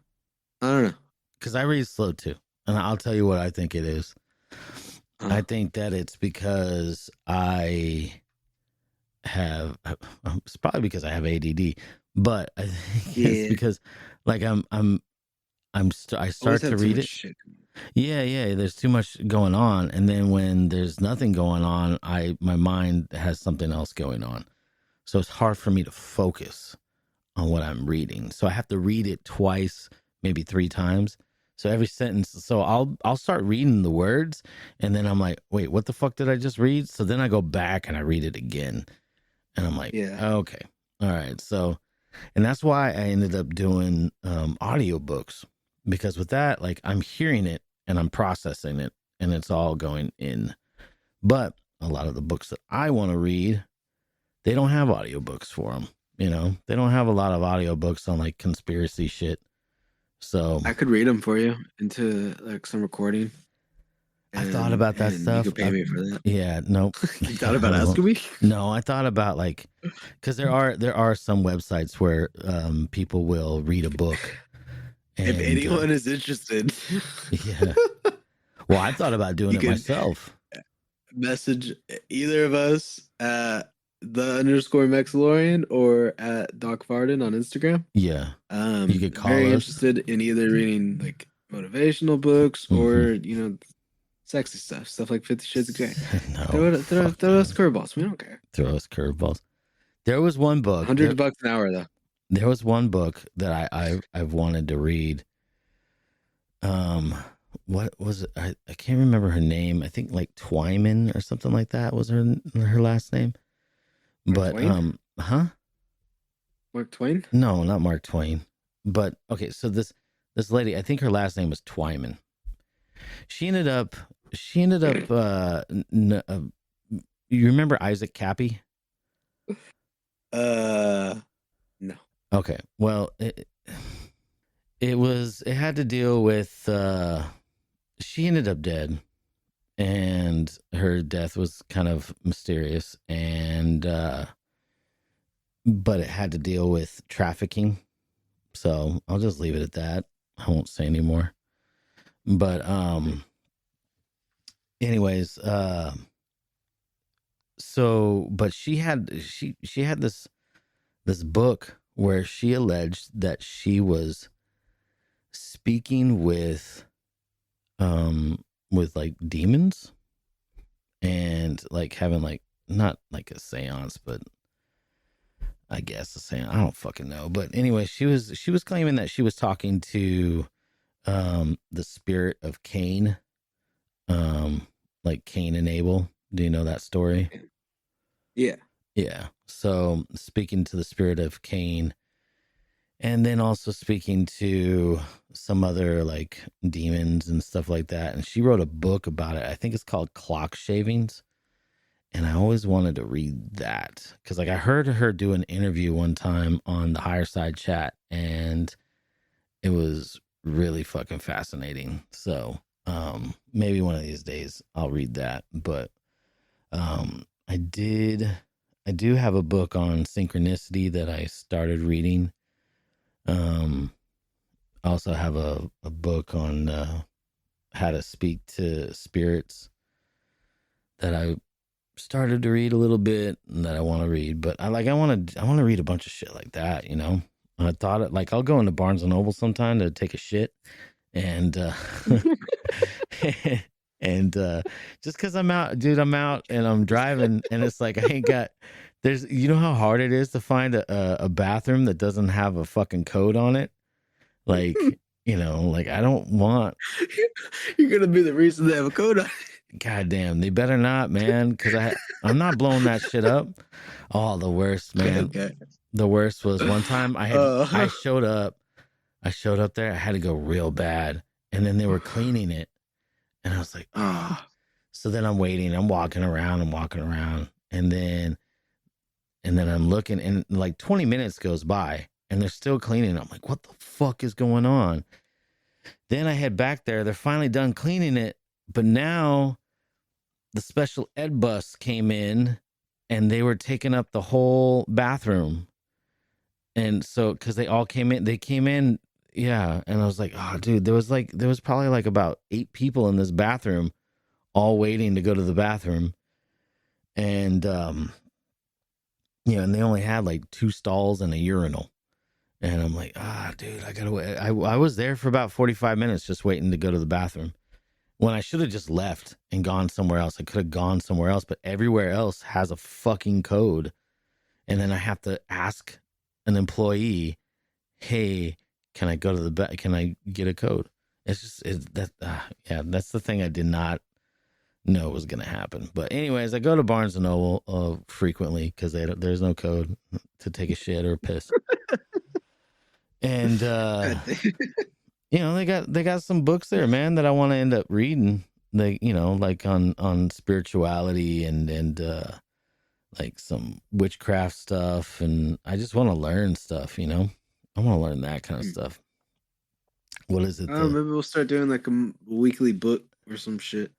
don't know. Because I read slow too, and I'll tell you what I think it is. Uh-huh. I think that it's because I have. It's probably because I have ADD, but I think Yeah. it's because, like, I Always start have to too read much it. shit. Yeah. There's too much going on, and then when there's nothing going on, my mind has something else going on, so it's hard for me to focus on what I'm reading. So I have to read it twice, maybe 3 times. So every sentence. So I'll start reading the words, and then I'm like, wait, what the fuck did I just read? So then I go back and I read it again, and I'm like, Yeah. okay, all right. So, and that's why I ended up doing audiobooks, because with that, like, I'm hearing it and I'm processing it, and it's all going in. But a lot of the books that I want to read, they don't have audiobooks for them. You know, they don't have a lot of audiobooks on like conspiracy shit. So I could read them for you into like some recording. I thought about that and stuff. You could pay me for that. Yeah, nope. You thought about asking me? No, I thought about, like, because there are some websites where people will read a book. If and, anyone is interested, yeah. Well, I thought about doing You it could- myself. message either of us at _Maxilorian or at Doc Varden on Instagram. Yeah. You could call very us. interested in either reading like motivational books or sexy stuff like 50 Shades of Grey. No. Throw fuck us that. curveballs. We don't care. Throw us curveballs. There was one book. $100 an hour though. There was one book that I've wanted to read. What was it? I can't remember her name. I think like Twyman or something like that was her last name. Mark But Twain? Mark Twain? No, not Mark Twain. But okay, so this lady, I think her last name was Twyman. She ended up you remember Isaac Cappy? No. Okay. Well, it had to deal with she ended up dead, and her death was kind of mysterious, and but it had to deal with trafficking. So I'll just leave it at that. I won't say anymore. But anyways, so but she had this book where she alleged that she was speaking with like demons, and like having like, not like a seance, but I guess a seance. I don't fucking know. But anyway, she was claiming that she was talking to the spirit of Cain, like Cain and Abel. Do you know that story? Yeah. Yeah. So speaking to the spirit of Cain, and then also speaking to some other like demons and stuff like that. And she wrote a book about it. I think it's called Clock Shavings. And I always wanted to read that because, like, I heard her do an interview one time on the Higher Side Chat, and it was really fucking fascinating. So maybe one of these days I'll read that. But I do have a book on synchronicity that I started reading. I also have a book on how to speak to spirits that I started to read a little bit, and that I want to read. But I want to read a bunch of shit like that, you know. I thought it, like, I'll go into Barnes and Noble sometime to take a shit, and and just because I'm out, dude, I'm out and I'm driving, and it's like I ain't got. You know how hard it is to find a bathroom that doesn't have a fucking code on it. Like You know, like I don't want. You're gonna be the reason they have a code on. Goddamn, they better not, man, because I'm not blowing that shit up. Oh, the worst, man. Okay. The worst was one time I showed up. I showed up there. I had to go real bad, and then they were cleaning it, and I was like, Ah. So then I'm waiting. I'm walking around, and then I'm looking, and like 20 minutes goes by, and they're still cleaning. I'm like, what the fuck is going on? Then I head back there. They're finally done cleaning it, but now the special ed bus came in, and they were taking up the whole bathroom. And so, because they came in, yeah. And I was like, oh, dude, there was probably like about 8 people in this bathroom, all waiting to go to the bathroom. And, and they only had like 2 stalls and a urinal. And I'm like, dude, I gotta wait. I was there for about 45 minutes just waiting to go to the bathroom when I should have just left and gone somewhere else. I could have gone somewhere else, but everywhere else has a fucking code. And then I have to ask an employee, hey, can I go to the back? Can I get a code? That's the thing I did not know was going to happen. But anyways, I go to Barnes & Noble frequently because there's no code to take a shit or piss. And, they got some books there, man, that I want to end up reading. Like on spirituality and like some witchcraft stuff. And I just want to learn stuff, I want to learn that kind of stuff. What is it? Maybe we'll start doing like a weekly book or some shit.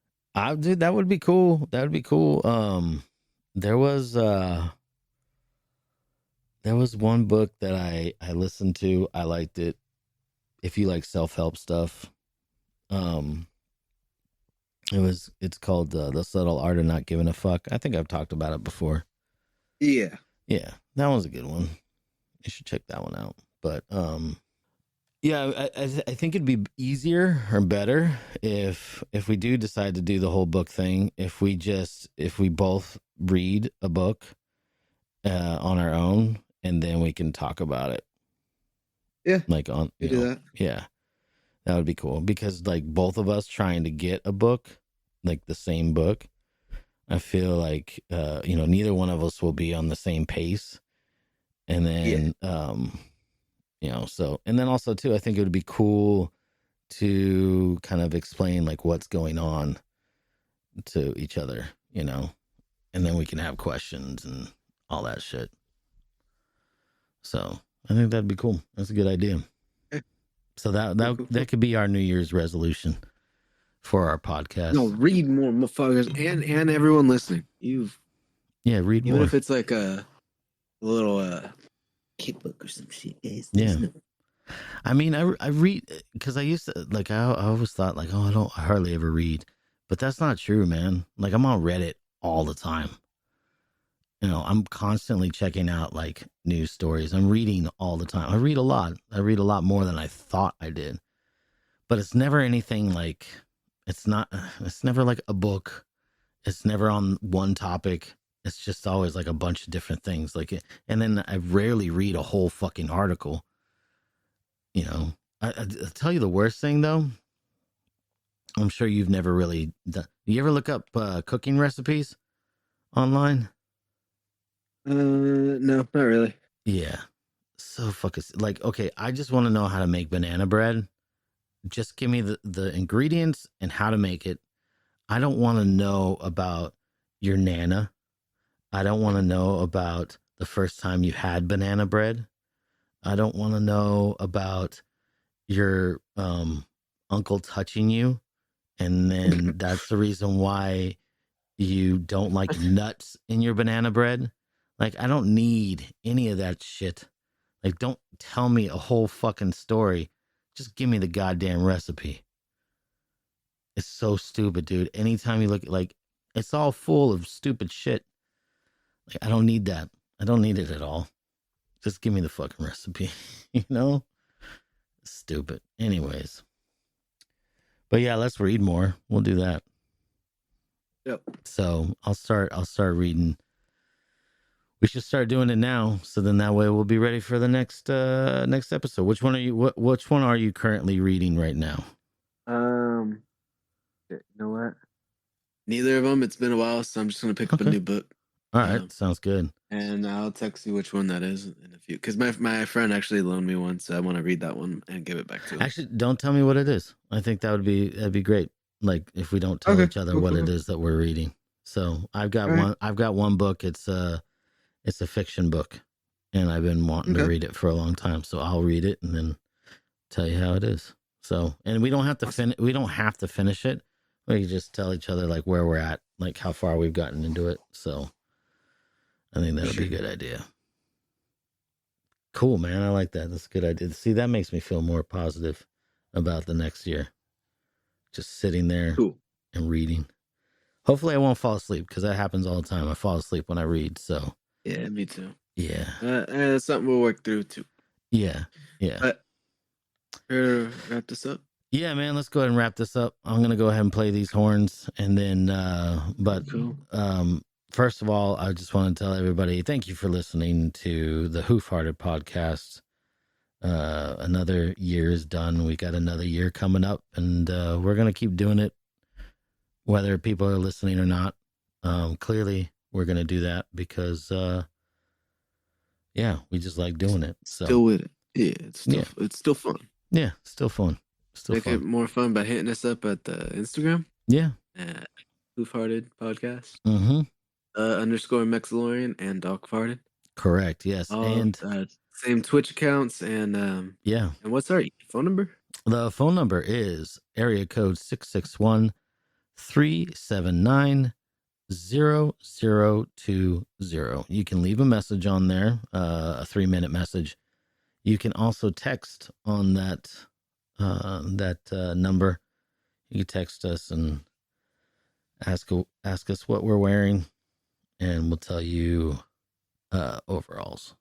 Dude, that would be cool. That would be cool. There was one book that I listened to. I liked it. If you like self-help stuff, it's called The Subtle Art of Not Giving a Fuck. I think I've talked about it before. Yeah, that one's a good one. You should check that one out. But yeah, I think it'd be easier or better if we do decide to do the whole book thing. If we both read a book on our own, and then we can talk about it. Yeah, like on do that. Yeah, that would be cool because like both of us trying to get a book, like the same book, I feel like neither one of us will be on the same pace, and then so, and then also too, I think it would be cool to kind of explain like what's going on to each other, and then we can have questions and all that shit. So I think that'd be cool. That's a good idea. So that could be our New Year's resolution for our podcast. No, read more, motherfuckers, and everyone listening. Read even more. If it's like a little kid book or some shit, guys. Yeah. I mean, I read because I used to like I always thought like, I hardly ever read, but that's not true, man. Like I'm on Reddit all the time. I'm constantly checking out like news stories. I'm reading all the time. I read a lot. I read a lot more than I thought I did, but it's never anything like it's never like a book. It's never on one topic. It's just always like a bunch of different things. And then I rarely read a whole fucking article. I'll tell you the worst thing though. I'm sure you've never really done. You ever look up cooking recipes online? No, not really. Yeah. So fucking like, okay, I just want to know how to make banana bread. Just give me the ingredients and how to make it. I don't want to know about your Nana. I don't want to know about the first time you had banana bread. I don't want to know about your uncle touching you. And then that's the reason why you don't like nuts in your banana bread. Like, I don't need any of that shit. Like, don't tell me a whole fucking story. Just give me the goddamn recipe. It's so stupid, dude. Anytime you look at, like, it's all full of stupid shit. Like, I don't need that. I don't need it at all. Just give me the fucking recipe, Stupid. Anyways. But yeah, let's read more. We'll do that. Yep. So I'll start reading. We should start doing it now, so then that way we'll be ready for the next episode. Which one are you? Which one are you currently reading right now? You know what? Neither of them. It's been a while, so I'm just gonna pick up a new book. All right, sounds good. And I'll text you which one that is in a few. Because my friend actually loaned me one, so I want to read that one and give it back to him. Actually, don't tell me what it is. I think that'd be great. Like if we don't tell each other what it is that we're reading. So I've got one. I've got one book. It's a fiction book, and I've been wanting to read it for a long time. So I'll read it and then tell you how it is. So, and we don't have to we don't have to finish it. We can just tell each other like where we're at, like how far we've gotten into it. So I think that would be a good idea. Cool, man. I like that. That's a good idea. See, that makes me feel more positive about the next year. Just sitting there and reading. Hopefully I won't fall asleep, because that happens all the time. I fall asleep when I read. So yeah, me too. Yeah. That's something we'll work through too. Yeah. But wrap this up. Yeah, man, let's go ahead and wrap this up. I'm going to go ahead and play these horns, and then, first of all, I just want to tell everybody, thank you for listening to the Hoof-Hearted podcast. Another year is done. We got another year coming up, and we're going to keep doing it, whether people are listening or not. Clearly, we're going to do that because, we just like doing it. So. Still with it. Yeah, it's still fun. Yeah, still fun. Make it more fun by hitting us up at the Instagram. Yeah. Hoof-Hearted podcast. Mm-hmm. _ Mexalorian and Dog-Farted. Correct. Yes. And same Twitch accounts and And what's our phone number? The phone number is area code 661-379-0020. You can leave a message on there, a 3-minute message. You can also text on that number. You can text us and ask us what we're wearing, and we'll tell you overalls.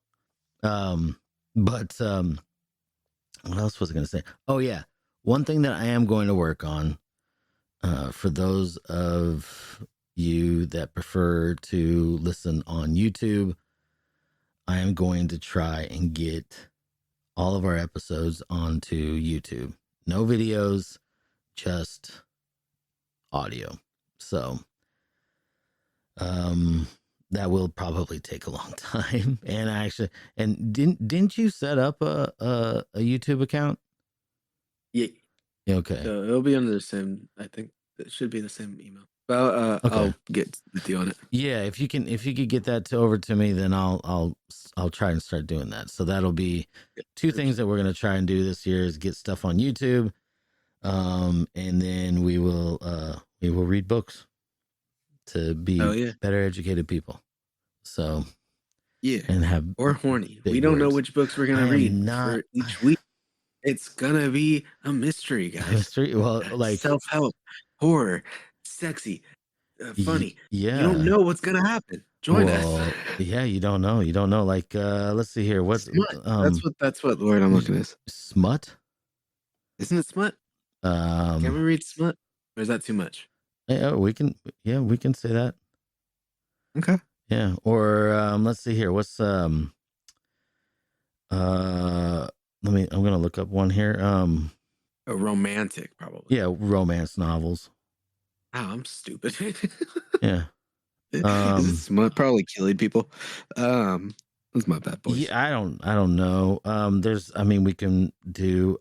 What else was I going to say? Oh yeah, one thing that I am going to work on, for those of you that prefer to listen on YouTube, I am going to try and get all of our episodes onto YouTube. No videos, just audio. So, that will probably take a long time. And didn't you set up a YouTube account? Yeah. Okay. So it'll be under the same. I think it should be the same email. But I'll get with you on it. Yeah, if you could get that over to me, then I'll try and start doing that. So that'll be two things that we're gonna try and do this year is get stuff on YouTube, and then we will read books to be better educated people. So and have horny. We don't know which books we're gonna read for each week. It's gonna be a mystery, guys. Mystery. Well, like self-help, horror. Sexy, funny. Yeah, you don't know what's gonna happen. Join us. Yeah, you don't know. Like, let's see here. What's smut? That's what the word I'm looking at. Smut? Isn't it smut? Can we read smut? Or is that too much? Yeah, we can say that. Okay. Yeah. Or let's see here. What's I'm gonna look up one here. A romantic, probably. Yeah, romance novels. Oh, I'm stupid. Yeah. Smut probably killing people. That's my bad, boys. Yeah, I don't know. We can do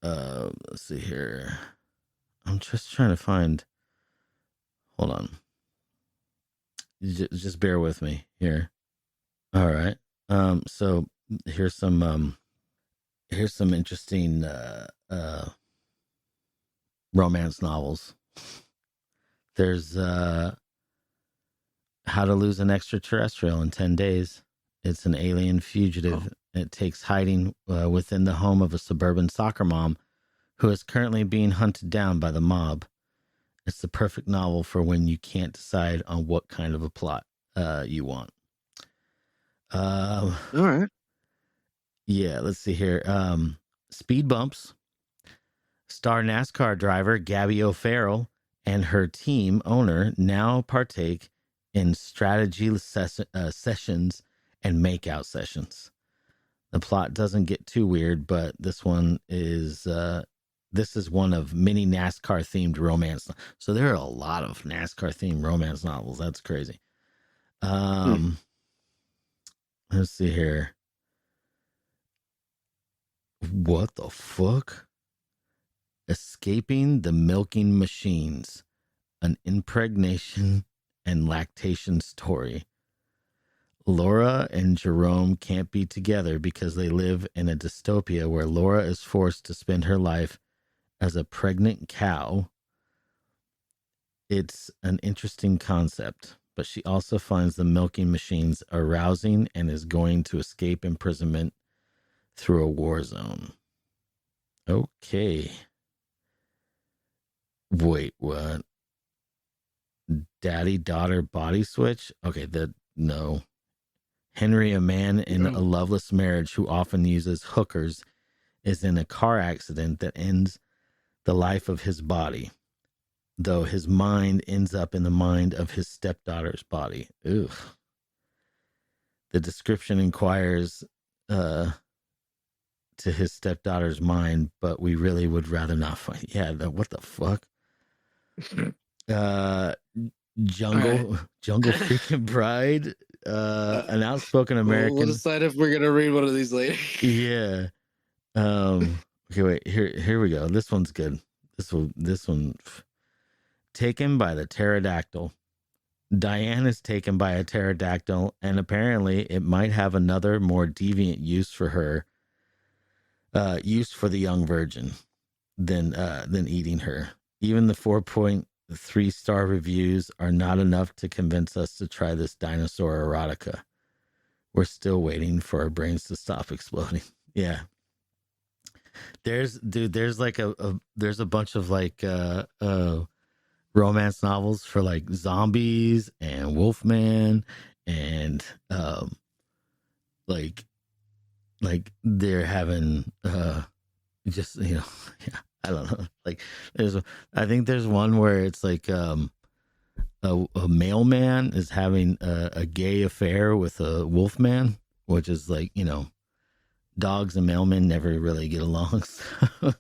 let's see here. I'm just trying to find. Hold on. Just bear with me here. All right. So here's some interesting romance novels. There's How to Lose an Extraterrestrial in 10 Days. It's an alien fugitive. It takes hiding within the home of a suburban soccer mom who is currently being hunted down by the mob. It's the perfect novel for when you can't decide on what kind of a plot you want. All right. Yeah, let's see here. Speed Bumps. Star NASCAR driver Gabby O'Farrell and her team owner now partake in strategy sessions and makeout sessions. The plot doesn't get too weird, but this is one of many NASCAR themed romance. So there are a lot of NASCAR themed romance novels. That's crazy. Let's see here. What the fuck? Escaping the Milking Machines, an impregnation and lactation story. Laura and Jerome can't be together because they live in a dystopia where Laura is forced to spend her life as a pregnant cow. It's an interesting concept, but she also finds the milking machines arousing and is going to escape imprisonment through a war zone. Okay. Wait, what? Daddy-daughter body switch? Okay, no. Henry, a man in a loveless marriage who often uses hookers, is in a car accident that ends the life of his body, though his mind ends up in the mind of his stepdaughter's body. Ugh. The description inquires to his stepdaughter's mind, but we really would rather not find. Yeah, what the fuck? Jungle freaking Bride. An outspoken American. We'll decide if we're gonna read one of these later. Yeah. Okay, wait. Here we go. This one's good. This one. Taken by the pterodactyl. Diane is taken by a pterodactyl, and apparently it might have another more deviant use for her. Use for the young virgin than eating her. Even the 4.3-star reviews are not enough to convince us to try this dinosaur erotica. We're still waiting for our brains to stop exploding. Yeah. There's like there's a bunch of like romance novels for like zombies and Wolfman and like they're having just, you know, yeah, I don't know. Like I think there's one where it's like a mailman is having a gay affair with a wolfman, which is like, you know, dogs and mailmen never really get along. So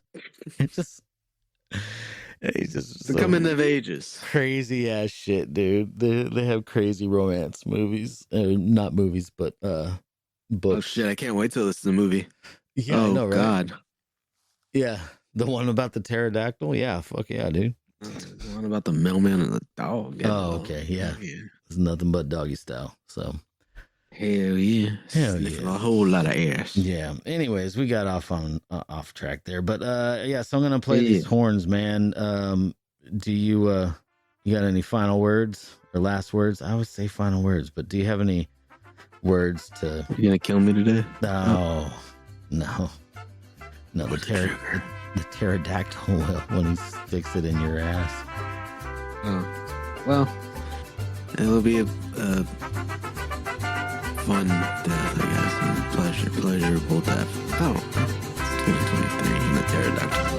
it's just The coming of ages. Crazy ass shit, dude. They have crazy romance movies, not movies, but books. Oh shit! I can't wait till this is a movie. Yeah, oh I know, right? God. Yeah, the one about the pterodactyl. Yeah, fuck yeah, dude. The one about the mailman and the dog. Oh, okay, yeah. It's nothing but doggy style. So. Hell yeah. Sniffing a whole lot of ass. Yeah. Anyways, we got off track there. But yeah, so I'm gonna play these horns, man. Do you got any final words or last words? I always say final words, but do you have any words to You gonna kill me today? No. The pterodactyl will when he sticks it in your ass. Oh. Well, it'll be a fun death, I guess, and pleasurable death. Oh, it's 2023 and the pterodactyl